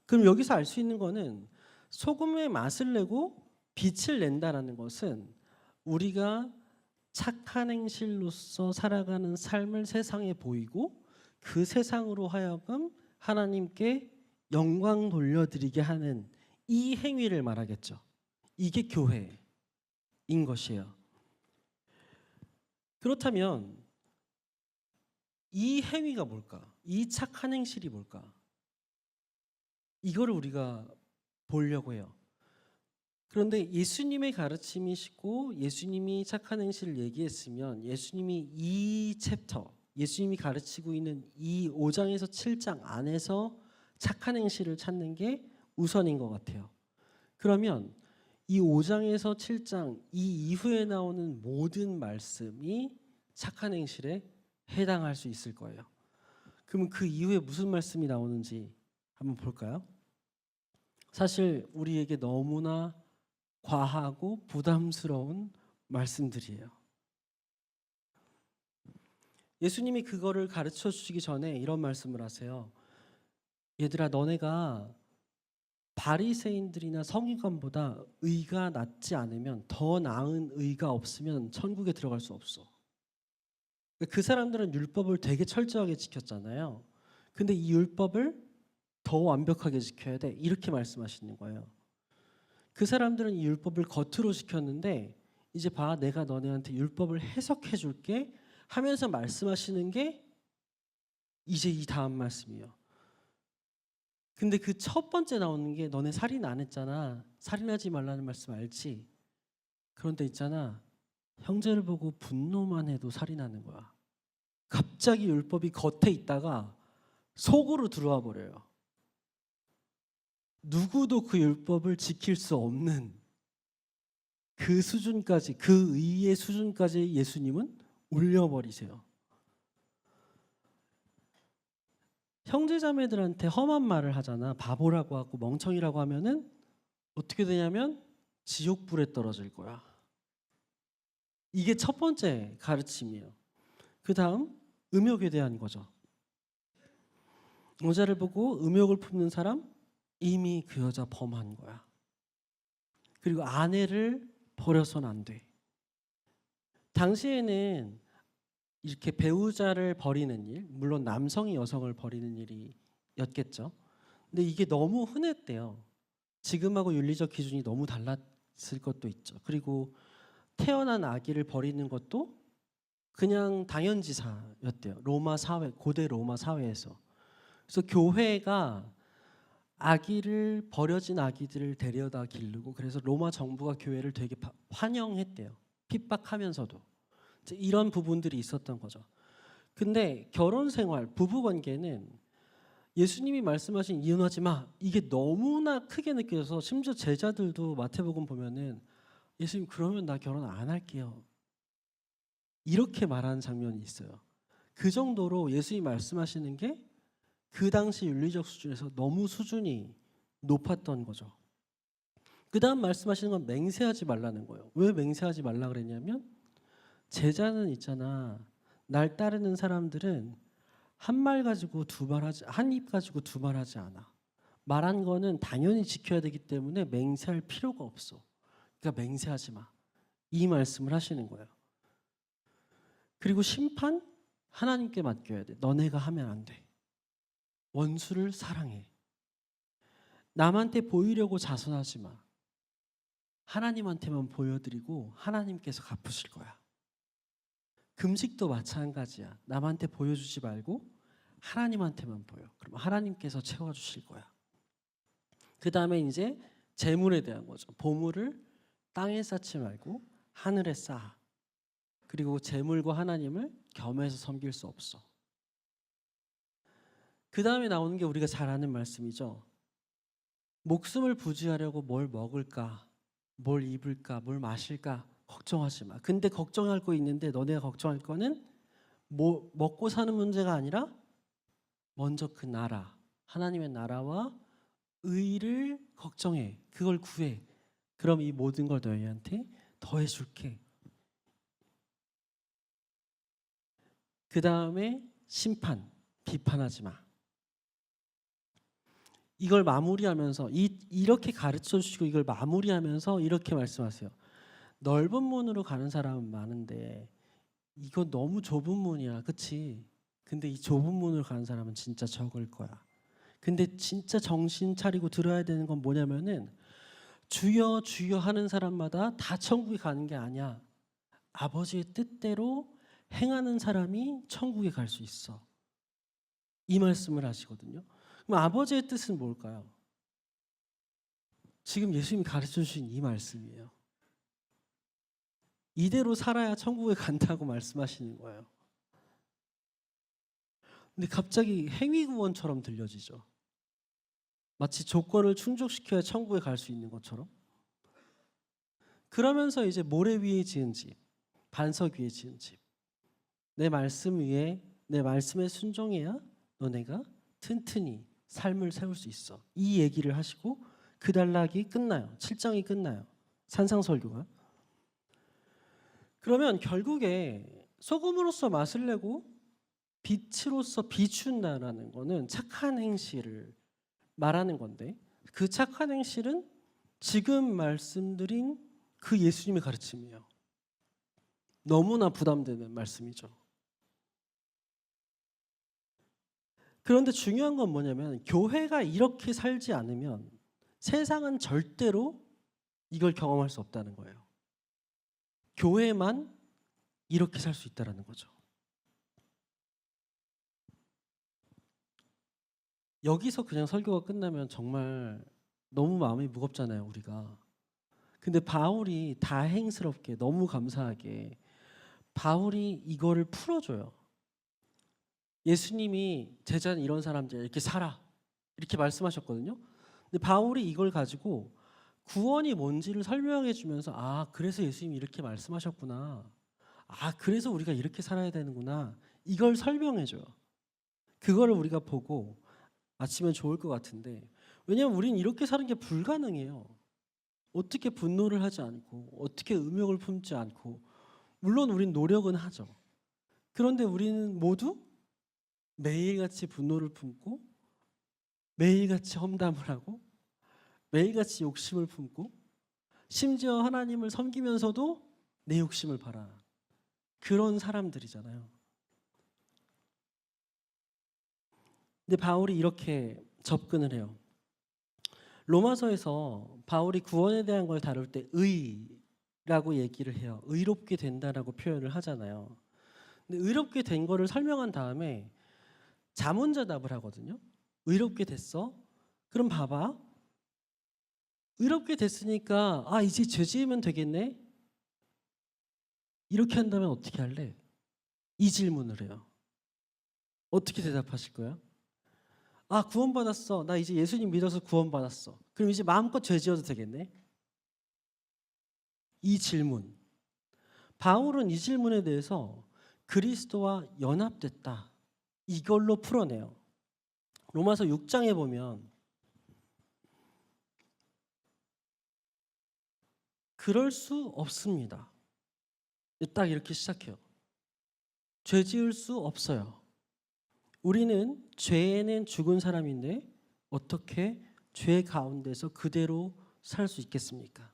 그럼 여기서 알 수 있는 거는 소금의 맛을 내고 빛을 낸다라는 것은 우리가 착한 행실로서 살아가는 삶을 세상에 보이고 그 세상으로 하여금 하나님께 영광 돌려드리게 하는 이 행위를 말하겠죠. 이게 교회인 것이에요. 그렇다면 이 행위가 뭘까? 이 착한 행실이 뭘까? 이거를 우리가 보려고 해요. 그런데 예수님의 가르침이시고 예수님이 착한 행실을 얘기했으면 예수님이 이 챕터, 예수님이 가르치고 있는 이 5장에서 7장 안에서 착한 행실을 찾는 게 우선인 것 같아요. 그러면 이 5장에서 7장 이 이후에 나오는 모든 말씀이 착한 행실에 해당할 수 있을 거예요. 그러면 그 이후에 무슨 말씀이 나오는지 한번 볼까요? 사실 우리에게 너무나 과하고 부담스러운 말씀들이에요. 예수님이 그거를 가르쳐 주시기 전에 이런 말씀을 하세요. 얘들아, 너네가 바리새인들이나 서기관보다 의가 낫지 않으면, 더 나은 의가 없으면 천국에 들어갈 수 없어. 그 사람들은 율법을 되게 철저하게 지켰잖아요. 근데 이 율법을 더 완벽하게 지켜야 돼. 이렇게 말씀하시는 거예요. 그 사람들은 이 율법을 겉으로 지켰는데 이제 봐, 내가 너네한테 율법을 해석해 줄게 하면서 말씀하시는 게 이제 이 다음 말씀이에요. 근데 그 첫 번째 나오는 게 너네 살인 안 했잖아. 살인하지 말라는 말씀 알지? 그런데 있잖아, 형제를 보고 분노만 해도 살인하는 거야. 갑자기 율법이 겉에 있다가 속으로 들어와 버려요. 누구도 그 율법을 지킬 수 없는 그 수준까지, 그 의의 수준까지 예수님은 올려버리세요. 형제자매들한테 험한 말을 하잖아. 바보라고 하고 멍청이라고 하면은 어떻게 되냐면 지옥불에 떨어질 거야. 이게 첫 번째 가르침이에요. 그 다음 음욕에 대한 거죠. 여자를 보고 음욕을 품는 사람, 이미 그 여자 범한 거야. 그리고 아내를 버려서는 안 돼. 당시에는 이렇게 배우자를 버리는 일, 물론 남성이 여성을 버리는 일이었겠죠. 근데 이게 너무 흔했대요. 지금하고 윤리적 기준이 너무 달랐을 것도 있죠. 그리고 태어난 아기를 버리는 것도 그냥 당연지사였대요. 로마 사회, 고대 로마 사회에서. 그래서 교회가 아기를, 버려진 아기들을 데려다 기르고, 그래서 로마 정부가 교회를 되게 환영했대요. 핍박하면서도. 이런 부분들이 있었던 거죠. 근데 결혼 생활, 부부 관계는 예수님이 말씀하신 이혼하지 마, 이게 너무나 크게 느껴져서 심지어 제자들도 마태복음 보면은 예수님, 그러면 나 결혼 안 할게요, 이렇게 말하는 장면이 있어요. 그 정도로 예수님이 말씀하시는 게 그 당시 윤리적 수준에서 너무 수준이 높았던 거죠. 그 다음 말씀하시는 건 맹세하지 말라는 거예요. 왜 맹세하지 말라 그랬냐면 제자는 있잖아. 날 따르는 사람들은 한 말 가지고 두 말 하지, 한 입 가지고 두 말 하지 않아. 말한 거는 당연히 지켜야 되기 때문에 맹세할 필요가 없어. 그러니까 맹세하지 마. 이 말씀을 하시는 거예요. 그리고 심판 하나님께 맡겨야 돼. 너네가 하면 안 돼. 원수를 사랑해. 남한테 보이려고 자선하지 마. 하나님한테만 보여드리고 하나님께서 갚으실 거야. 금식도 마찬가지야. 남한테 보여주지 말고 하나님한테만 보여. 그럼 하나님께서 채워주실 거야. 그 다음에 이제 재물에 대한 거죠. 보물을 땅에 쌓지 말고 하늘에 쌓아. 그리고 재물과 하나님을 겸해서 섬길 수 없어. 그 다음에 나오는 게 우리가 잘 아는 말씀이죠. 목숨을 부지하려고 뭘 먹을까, 뭘 입을까, 뭘 마실까 걱정하지 마. 근데 걱정할 거 있는데 너네가 걱정할 거는 뭐 먹고 사는 문제가 아니라 먼저 그 나라, 하나님의 나라와 의를 걱정해. 그걸 구해. 그럼 이 모든 걸 너희한테 더해 줄게. 그 다음에 심판, 비판하지 마. 이걸 마무리하면서 이렇게 가르쳐 주시고 이걸 마무리하면서 이렇게 말씀하세요. 넓은 문으로 가는 사람은 많은데 이거 너무 좁은 문이야. 그치? 근데 이 좁은 문으로 가는 사람은 진짜 적을 거야. 근데 진짜 정신 차리고 들어야 되는 건 뭐냐면은 주여 주여 하는 사람마다 다 천국에 가는 게 아니야. 아버지의 뜻대로 행하는 사람이 천국에 갈 수 있어. 이 말씀을 하시거든요. 그럼 아버지의 뜻은 뭘까요? 지금 예수님이 가르쳐 주신 이 말씀이에요. 이대로 살아야 천국에 간다고 말씀하시는 거예요. 근데 갑자기 행위구원처럼 들려지죠. 마치 조건을 충족시켜야 천국에 갈 수 있는 것처럼. 그러면서 이제 모래 위에 지은 집, 반석 위에 지은 집. 내 말씀 위에, 내 말씀에 순종해야 너네가 튼튼히 삶을 세울 수 있어. 이 얘기를 하시고 그 단락이 끝나요. 7장이 끝나요. 산상설교가. 그러면 결국에 소금으로서 맛을 내고 빛으로서 비춘다라는 거는 착한 행실을 말하는 건데 그 착한 행실은 지금 말씀드린 그 예수님의 가르침이에요. 너무나 부담되는 말씀이죠. 그런데 중요한 건 뭐냐면 교회가 이렇게 살지 않으면 세상은 절대로 이걸 경험할 수 없다는 거예요. 교회만 이렇게 살 수 있다는 거죠. 여기서 그냥 설교가 끝나면 정말 너무 마음이 무겁잖아요, 우리가. 근데 바울이 다행스럽게 너무 감사하게 바울이 이거를 풀어줘요. 예수님이 제자는 이런 사람들 이렇게 살아 이렇게 말씀하셨거든요. 근데 바울이 이걸 가지고 구원이 뭔지를 설명해 주면서 아 그래서 예수님이 이렇게 말씀하셨구나. 아 그래서 우리가 이렇게 살아야 되는구나. 이걸 설명해 줘요. 그거를 우리가 보고 아치면 좋을 것 같은데 왜냐하면 우리는 이렇게 사는 게 불가능해요. 어떻게 분노를 하지 않고 어떻게 음욕을 품지 않고 물론 우린 노력은 하죠. 그런데 우리는 모두 매일같이 분노를 품고 매일같이 험담을 하고 매일같이 욕심을 품고 심지어 하나님을 섬기면서도 내 욕심을 바라 그런 사람들이잖아요. 근데 바울이 이렇게 접근을 해요. 로마서에서 바울이 구원에 대한 걸 다룰 때 의라고 얘기를 해요. 의롭게 된다라고 표현을 하잖아요. 근데 의롭게 된 거를 설명한 다음에 자문자답을 하거든요. 의롭게 됐어? 그럼 봐봐. 의롭게 됐으니까 아 이제 죄 지으면 되겠네? 이렇게 한다면 어떻게 할래? 이 질문을 해요. 어떻게 대답하실 거야? 아 구원받았어. 나 이제 예수님 믿어서 구원받았어. 그럼 이제 마음껏 죄 지어도 되겠네? 이 질문. 바울은 이 질문에 대해서 그리스도와 연합됐다. 이걸로 풀어내요. 로마서 6장에 보면 그럴 수 없습니다. 딱 이렇게 시작해요. 죄 지을 수 없어요. 우리는 죄에는 죽은 사람인데 어떻게 죄 가운데서 그대로 살 수 있겠습니까?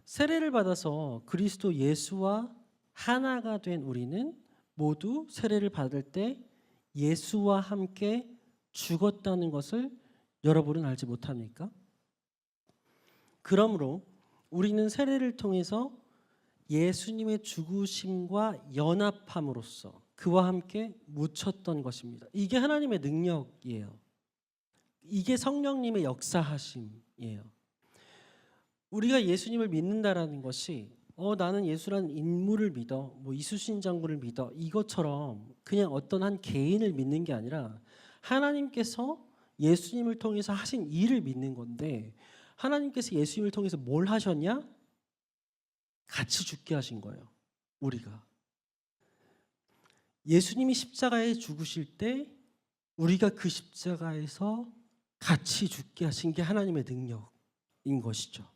세례를 받아서 그리스도 예수와 하나가 된 우리는 모두 세례를 받을 때 예수와 함께 죽었다는 것을 여러분은 알지 못합니까? 그러므로 우리는 세례를 통해서 예수님의 죽으심과 연합함으로써 그와 함께 묻혔던 것입니다. 이게 하나님의 능력이에요. 이게 성령님의 역사하심이에요. 우리가 예수님을 믿는다라는 것이 나는 예수라는 인물을 믿어, 뭐 이수신 장군을 믿어, 이것처럼 그냥 어떤 한 개인을 믿는 게 아니라 하나님께서 예수님을 통해서 하신 일을 믿는 건데, 하나님께서 예수님을 통해서 뭘 하셨냐? 같이 죽게 하신 거예요. 우리가 예수님이 십자가에 죽으실 때 우리가 그 십자가에서 같이 죽게 하신 게 하나님의 능력인 것이죠.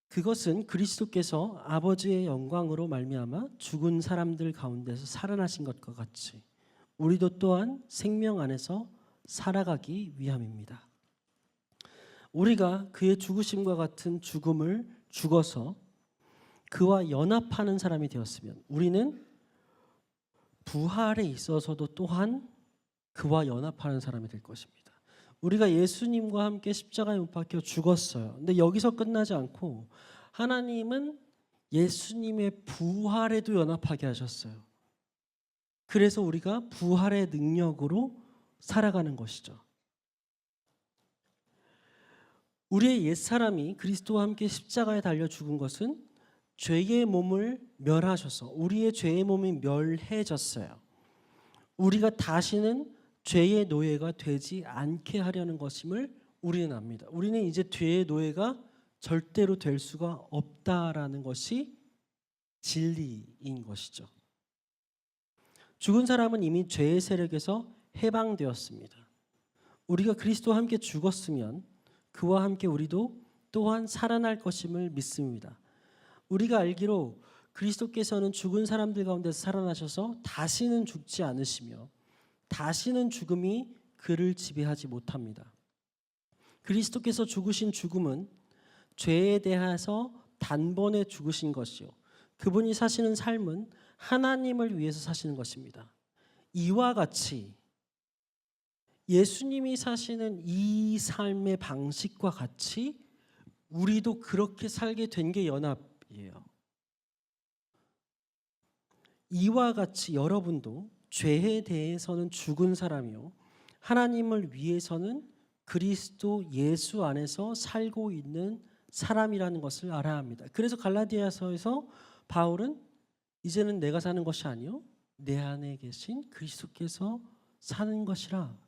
그것은 그리스도께서 아버지의 영광으로 말미암아 죽은 사람들 가운데서 살아나신 것과 같이 우리도 또한 생명 안에서 살아가기 위함입니다. 우리가 그의 죽으심과 같은 죽음을 죽어서 그와 연합하는 사람이 되었으면 우리는 부활에 있어서도 또한 그와 연합하는 사람이 될 것입니다. 우리가 예수님과 함께 십자가에 못 박혀 죽었어요. 근데 여기서 끝나지 않고 하나님은 예수님의 부활에도 연합하게 하셨어요. 그래서 우리가 부활의 능력으로 살아가는 것이죠. 우리의 옛사람이 그리스도와 함께 십자가에 달려 죽은 것은 죄의 몸을 멸하셔서 우리의 죄의 몸이 멸해졌어요. 우리가 다시는 죄의 노예가 되지 않게 하려는 것임을 우리는 압니다. 우리는 이제 죄의 노예가 절대로 될 수가 없다라는 것이 진리인 것이죠. 죽은 사람은 이미 죄의 세력에서 해방되었습니다. 우리가 그리스도와 함께 죽었으면 그와 함께 우리도 또한 살아날 것임을 믿습니다. 우리가 알기로 그리스도께서는 죽은 사람들 가운데서 살아나셔서 다시는 죽지 않으시며 다시는 죽음이 그를 지배하지 못합니다. 그리스도께서 죽으신 죽음은 죄에 대해서 단번에 죽으신 것이요, 그분이 사시는 삶은 하나님을 위해서 사시는 것입니다. 이와 같이 예수님이 사시는 이 삶의 방식과 같이 우리도 그렇게 살게 된 게 연합이에요. 이와 같이 여러분도 죄에 대해서는 죽은 사람이요, 하나님을 위해서는 그리스도 예수 안에서 살고 있는 사람이라는 것을 알아야 합니다. 그래서 갈라디아서에서 바울은 이제는 내가 사는 것이 아니요 내 안에 계신 그리스도께서 사는 것이라,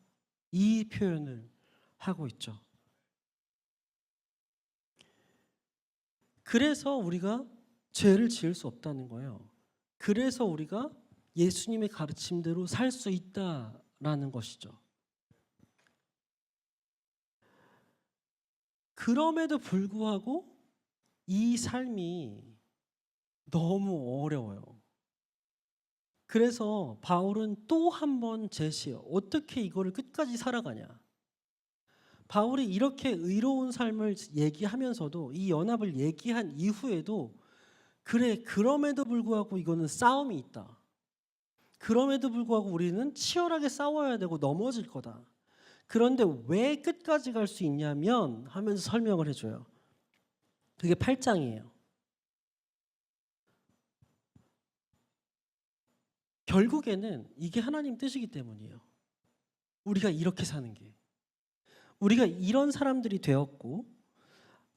이 표현을 하고 있죠. 그래서 우리가 죄를 지을 수 없다는 거예요. 그래서 우리가 예수님의 가르침대로 살 수 있다라는 것이죠. 그럼에도 불구하고 이 삶이 너무 어려워요. 그래서 바울은 또 한 번 제시해요. 어떻게 이거를 끝까지 살아가냐. 바울이 이렇게 의로운 삶을 얘기하면서도 이 연합을 얘기한 이후에도 그래, 그럼에도 불구하고 이거는 싸움이 있다. 그럼에도 불구하고 우리는 치열하게 싸워야 되고 넘어질 거다. 그런데 왜 끝까지 갈 수 있냐면 하면서 설명을 해줘요. 그게 8장이에요. 결국에는 이게 하나님 뜻이기 때문이에요. 우리가 이렇게 사는 게. 우리가 이런 사람들이 되었고,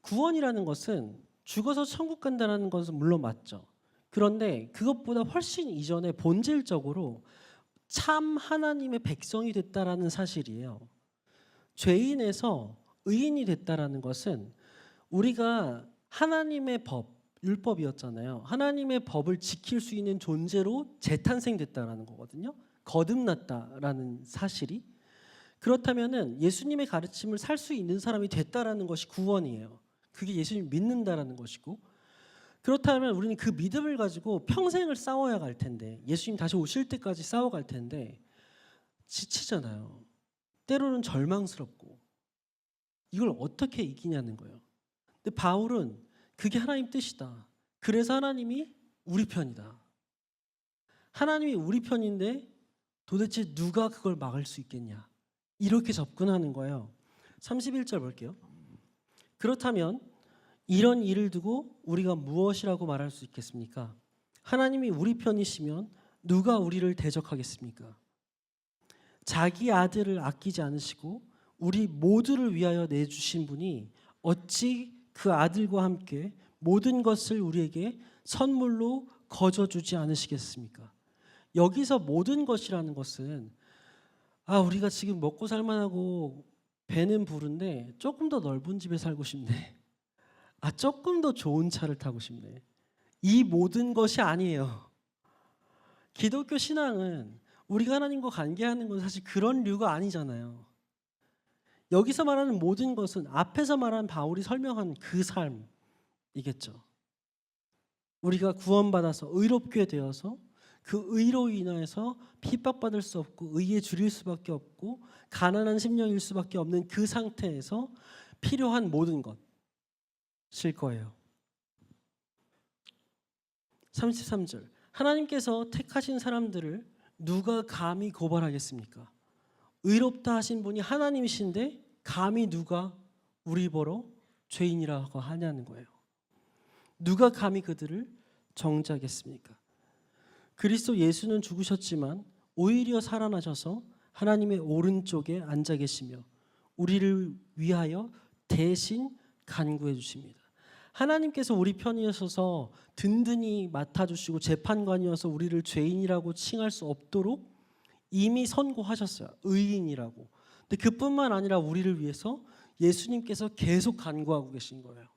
구원이라는 것은 죽어서 천국 간다는 것은 물론 맞죠. 그런데 그것보다 훨씬 이전에 본질적으로 참 하나님의 백성이 됐다라는 사실이에요. 죄인에서 의인이 됐다라는 것은 우리가 하나님의 법, 율법이었잖아요. 하나님의 법을 지킬 수 있는 존재로 재탄생됐다라는 거거든요. 거듭났다라는 사실이. 그렇다면은 예수님의 가르침을 살 수 있는 사람이 됐다라는 것이 구원이에요. 그게 예수님 믿는다라는 것이고, 그렇다면 우리는 그 믿음을 가지고 평생을 싸워야 갈 텐데, 예수님 다시 오실 때까지 싸워갈 텐데 지치잖아요. 때로는 절망스럽고 이걸 어떻게 이기냐는 거예요. 근데 바울은 그게 하나님 뜻이다. 그래서 하나님이 우리 편이다. 하나님이 우리 편인데 도대체 누가 그걸 막을 수 있겠냐, 이렇게 접근하는 거예요. 31절 볼게요. 그렇다면 이런 일을 두고 우리가 무엇이라고 말할 수 있겠습니까? 하나님이 우리 편이시면 누가 우리를 대적하겠습니까? 자기 아들을 아끼지 않으시고 우리 모두를 위하여 내주신 분이 어찌 그 아들과 함께 모든 것을 우리에게 선물로 거저주지 않으시겠습니까? 여기서 모든 것이라는 것은 우리가 지금 먹고 살만하고 배는 부른데 조금 더 넓은 집에 살고 싶네. 조금 더 좋은 차를 타고 싶네. 이 모든 것이 아니에요. 기독교 신앙은 우리가 하나님과 관계하는 건 사실 그런 류가 아니잖아요. 여기서 말하는 모든 것은 앞에서 말한 바울이 설명한 그 삶이겠죠. 우리가 구원받아서 의롭게 되어서 그 의로 인하여서 핍박받을 수 없고 의에 줄일 수밖에 없고 가난한 심령일 수밖에 없는 그 상태에서 필요한 모든 것일 거예요. 33절, 하나님께서 택하신 사람들을 누가 감히 고발하겠습니까? 의롭다 하신 분이 하나님이신데 감히 누가 우리 보러 죄인이라고 하냐는 거예요. 누가 감히 그들을 정죄하겠습니까? 그리스도 예수는 죽으셨지만 오히려 살아나셔서 하나님의 오른쪽에 앉아 계시며 우리를 위하여 대신 간구해 주십니다. 하나님께서 우리 편이셔서 든든히 맡아주시고 재판관이어서 우리를 죄인이라고 칭할 수 없도록 이미 선고하셨어요. 의인이라고. 근데 그뿐만 아니라 우리를 위해서 예수님께서 계속 간구하고 계신 거예요.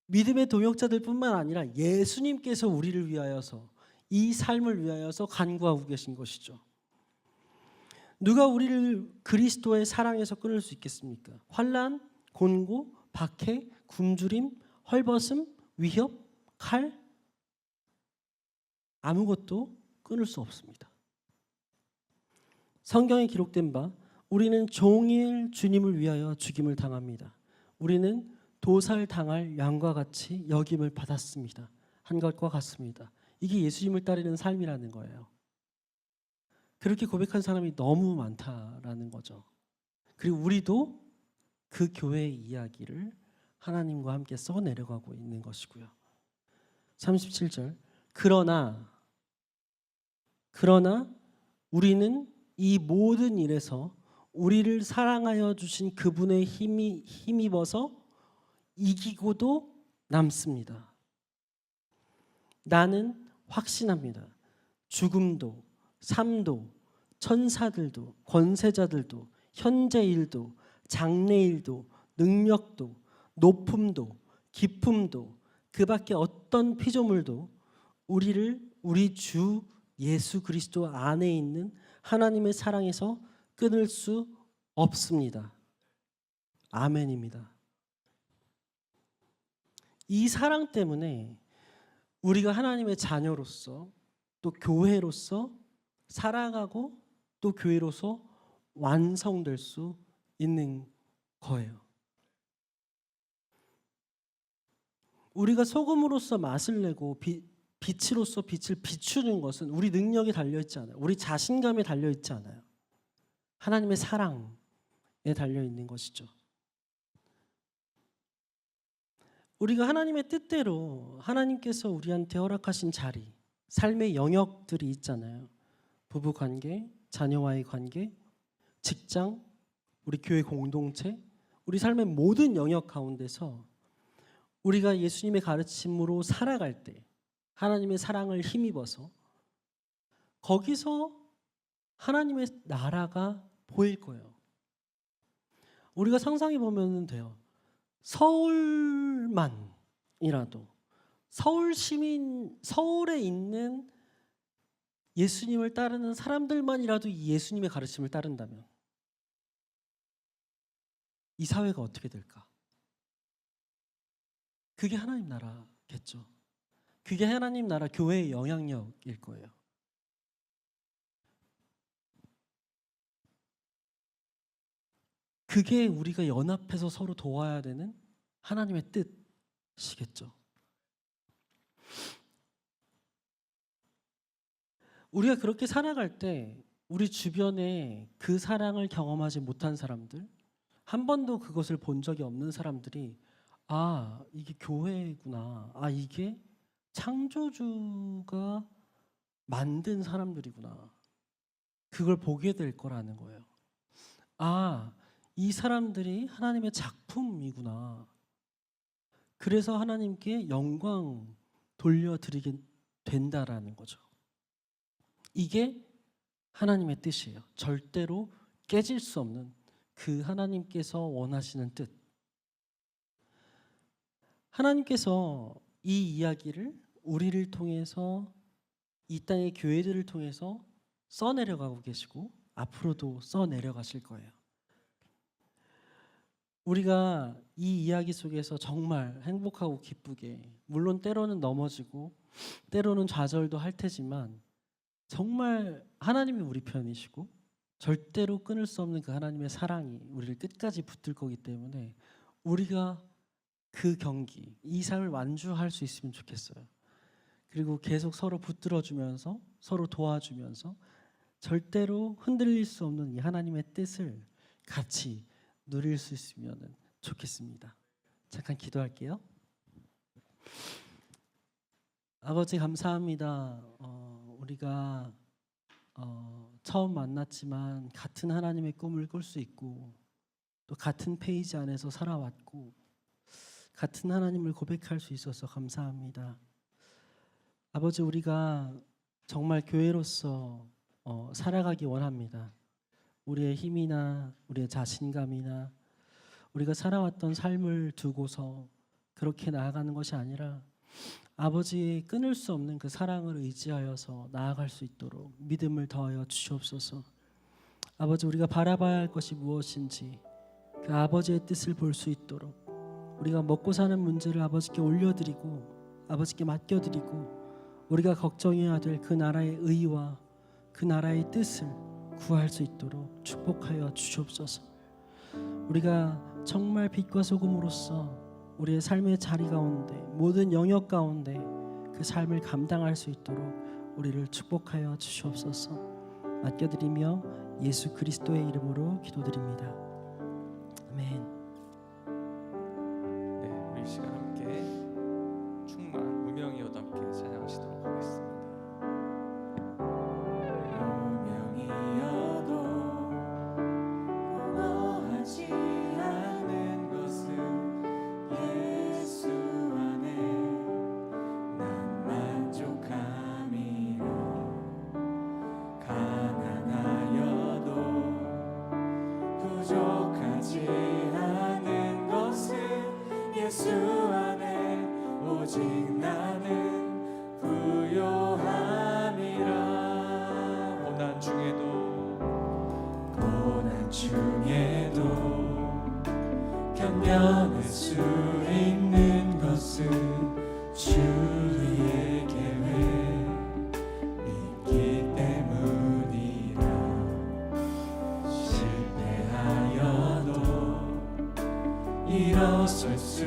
믿음의 동역자들 뿐만 아니라 예수님께서 우리를 위하여서, 이 삶을 위하여서 간구하고 계신 것이죠. 누가 우리를 그리스도의 사랑에서 끊을 수 있겠습니까? 환난, 곤고, 박해, 굶주림, 헐벗음, 위협, 칼, 아무것도 끊을 수 없습니다. 성경에 기록된 바 우리는 종일 주님을 위하여 죽임을 당합니다. 우리는 도살당할 양과 같이 여김을 받았습니다. 한 것과 같습니다. 이게 예수님을 따르는 삶이라는 거예요. 그렇게 고백한 사람이 너무 많다라는 거죠. 그리고 우리도 그 교회의 이야기를 하나님과 함께 써내려가고 있는 것이고요. 37절, 그러나 우리는 이 모든 일에서 우리를 사랑하여 주신 그분의 힘입어서 이기고도 남습니다. 나는 확신합니다. 죽음도 삶도 천사들도 권세자들도 현재일도 장래일도 능력도 높음도 깊음도 그 밖에 어떤 피조물도 우리를 우리 주 예수 그리스도 안에 있는 하나님의 사랑에서 끊을 수 없습니다. 아멘입니다. 이 사랑 때문에 우리가 하나님의 자녀로서 또 교회로서 살아가고 또 교회로서 완성될 수 있는 거예요. 우리가 소금으로서 맛을 내고 빛으로서 빛을 비추는 것은 우리 능력에 달려있지 않아요. 우리 자신감에 달려있지 않아요. 하나님의 사랑에 달려있는 것이죠. 우리가 하나님의 뜻대로 하나님께서 우리한테 허락하신 자리, 삶의 영역들이 있잖아요. 부부관계, 자녀와의 관계, 직장, 우리 교회 공동체, 우리 삶의 모든 영역 가운데서 우리가 예수님의 가르침으로 살아갈 때 하나님의 사랑을 힘입어서 거기서 하나님의 나라가 보일 거예요. 우리가 상상해 보면 돼요. 서울만이라도 서울에 있는 예수님을 따르는 사람들만이라도 이 예수님의 가르침을 따른다면 이 사회가 어떻게 될까? 그게 하나님 나라겠죠. 그게 하나님 나라 교회의 영향력일 거예요. 그게 우리가 연합해서 서로 도와야 되는 하나님의 뜻이겠죠. 우리가 그렇게 살아갈 때 우리 주변에 그 사랑을 경험하지 못한 사람들, 한 번도 그것을 본 적이 없는 사람들이 아, 이게 교회구나. 아, 이게 창조주가 만든 사람들이구나. 그걸 보게 될 거라는 거예요. 아, 이 사람들이 하나님의 작품이구나. 그래서 하나님께 영광 돌려드리게 된다라는 거죠. 이게 하나님의 뜻이에요. 절대로 깨질 수 없는 그 하나님께서 원하시는 뜻. 하나님께서 이 이야기를 우리를 통해서 이 땅의 교회들을 통해서 써내려가고 계시고 앞으로도 써내려가실 거예요. 우리가 이 이야기 속에서 정말 행복하고 기쁘게, 물론 때로는 넘어지고 때로는 좌절도 할 테지만 정말 하나님이 우리 편이시고 절대로 끊을 수 없는 그 하나님의 사랑이 우리를 끝까지 붙들 거기 때문에 우리가 그 경기, 이 삶을 완주할 수 있으면 좋겠어요. 그리고 계속 서로 붙들어주면서 서로 도와주면서 절대로 흔들릴 수 없는 이 하나님의 뜻을 같이 누릴 수 있으면 좋겠습니다. 잠깐 기도할게요. 아버지 감사합니다. 우리가 처음 만났지만 같은 하나님의 꿈을 꿀 수 있고 또 같은 페이지 안에서 살아왔고 같은 하나님을 고백할 수 있어서 감사합니다. 아버지, 우리가 정말 교회로서 살아가기 원합니다. 우리의 힘이나 우리의 자신감이나 우리가 살아왔던 삶을 두고서 그렇게 나아가는 것이 아니라 아버지의 끊을 수 없는 그 사랑을 의지하여서 나아갈 수 있도록 믿음을 더하여 주시옵소서. 아버지, 우리가 바라봐야 할 것이 무엇인지 그 아버지의 뜻을 볼 수 있도록 우리가 먹고 사는 문제를 아버지께 올려드리고 아버지께 맡겨드리고 우리가 걱정해야 될 그 나라의 의와 그 나라의 뜻을 구할 수 있도록 축복하여 주시옵소서. 우리가 정말 빛과 소금으로서 우리의 삶의 자리 가운데 모든 영역 가운데 그 삶을 감당할 수 있도록 우리를 축복하여 주시옵소서. 맡겨드리며 예수 그리스도의 이름으로 기도드립니다. 아멘. 네, 우리 이 시간 함께 충만 무명이어도 함께 찬양하시도록 하겠습니다. 무명이어도 공허하지 않은 것은 예수 안에 난 만족함이라. 가난하여도 부족하지 않은 것은 예수 안에 오직 나는 부요함이라. 고난 중에도 견뎌낼 수 있는 것은 주의 계획 있기 때문이라. 실패하여도 일어설 수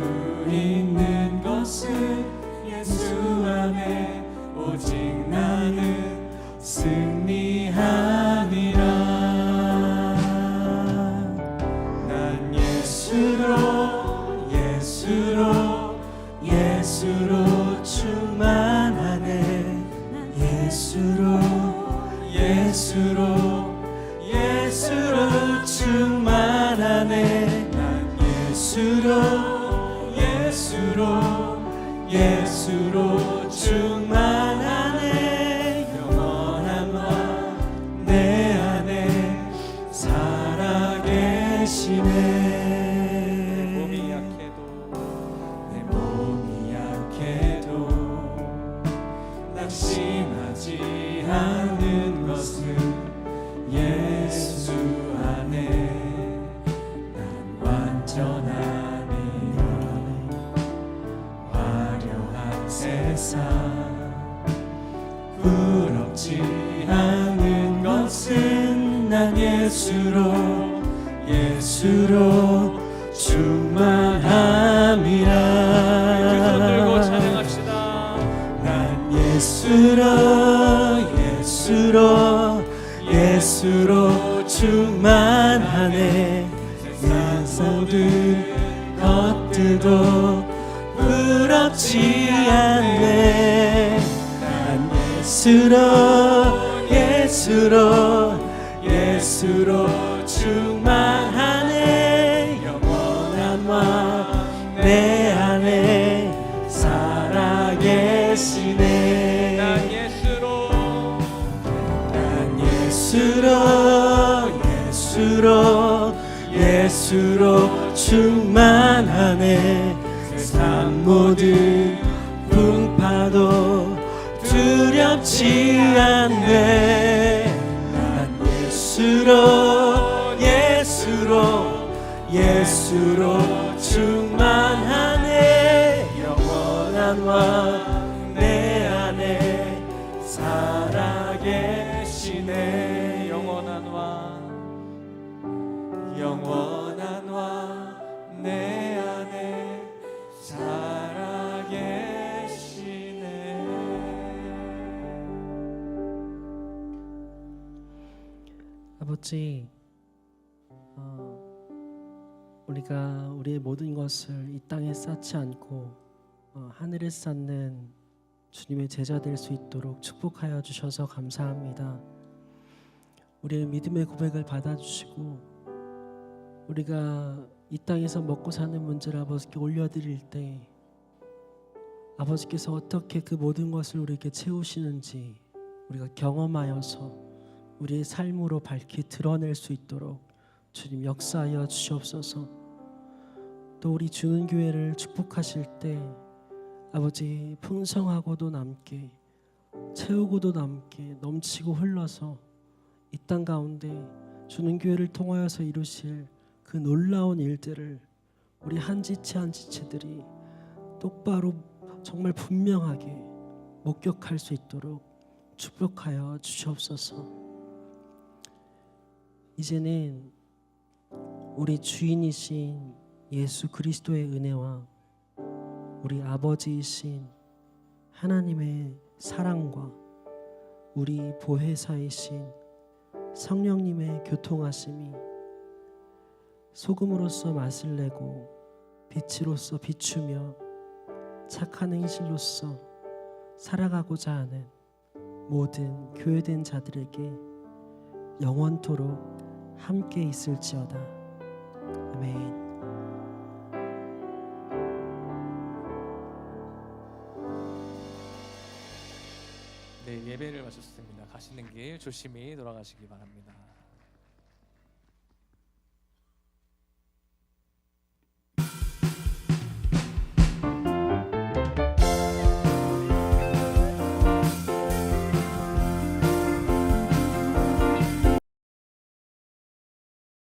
있는 것은 예수 안에 오직 나는 승리함이라. 난 예수로 충만하네. 예수로 충만하네. 난 예수로 충만하네. 영원한 왕 내 안에 살아계시네. 내 몸이 약해도 낙심하지 않는 세상 부럽지 않은 것은 난 예수로 충만함이라. 두 손 들고 찬양합시다. 난 예수로 충만하네. 세상 모든 것들도 부럽지 않네. 난 예수로 충만하네. 영원한 왕 내 안에 살아계시네. 난 예수로 충만하네. 세상 모든 풍파도 두렵지 않네. 난 예수로 충만하네. 영원한 왕 내 안에 살아계시네. 영원한 왕 내 안에 살아계시네. 아버지, 우리가 우리의 모든 것을 이 땅에 쌓지 않고 하늘에 쌓는 주님의 제자 될 수 있도록 축복하여 주셔서 감사합니다. 우리의 믿음의 고백을 받아주시고 우리가 이 땅에서 먹고 사는 문제를 아버지께 올려드릴 때 아버지께서 어떻게 그 모든 것을 우리에게 채우시는지 우리가 경험하여서 우리의 삶으로 밝히 드러낼 수 있도록 주님 역사하여 주시옵소서. 또 우리 주는 교회를 축복하실 때 아버지 풍성하고도 남게 채우고도 남게 넘치고 흘러서 이 땅 가운데 주는 교회를 통하여서 이루실 그 놀라운 일들을 우리 한 지체 한 지체들이 똑바로 정말 분명하게 목격할 수 있도록 축복하여 주시옵소서. 이제는 우리 주인이신 예수 그리스도의 은혜와 우리 아버지이신 하나님의 사랑과 우리 보혜사이신 성령님의 교통하심이 소금으로서 맛을 내고 빛으로서 비추며 착한 행실로서 살아가고자 하는 모든 교회된 자들에게 영원토록 함께 있을지어다. 아멘. 네, 예배를 마쳤습니다. 가시는 길 조심히 돌아가시기 바랍니다.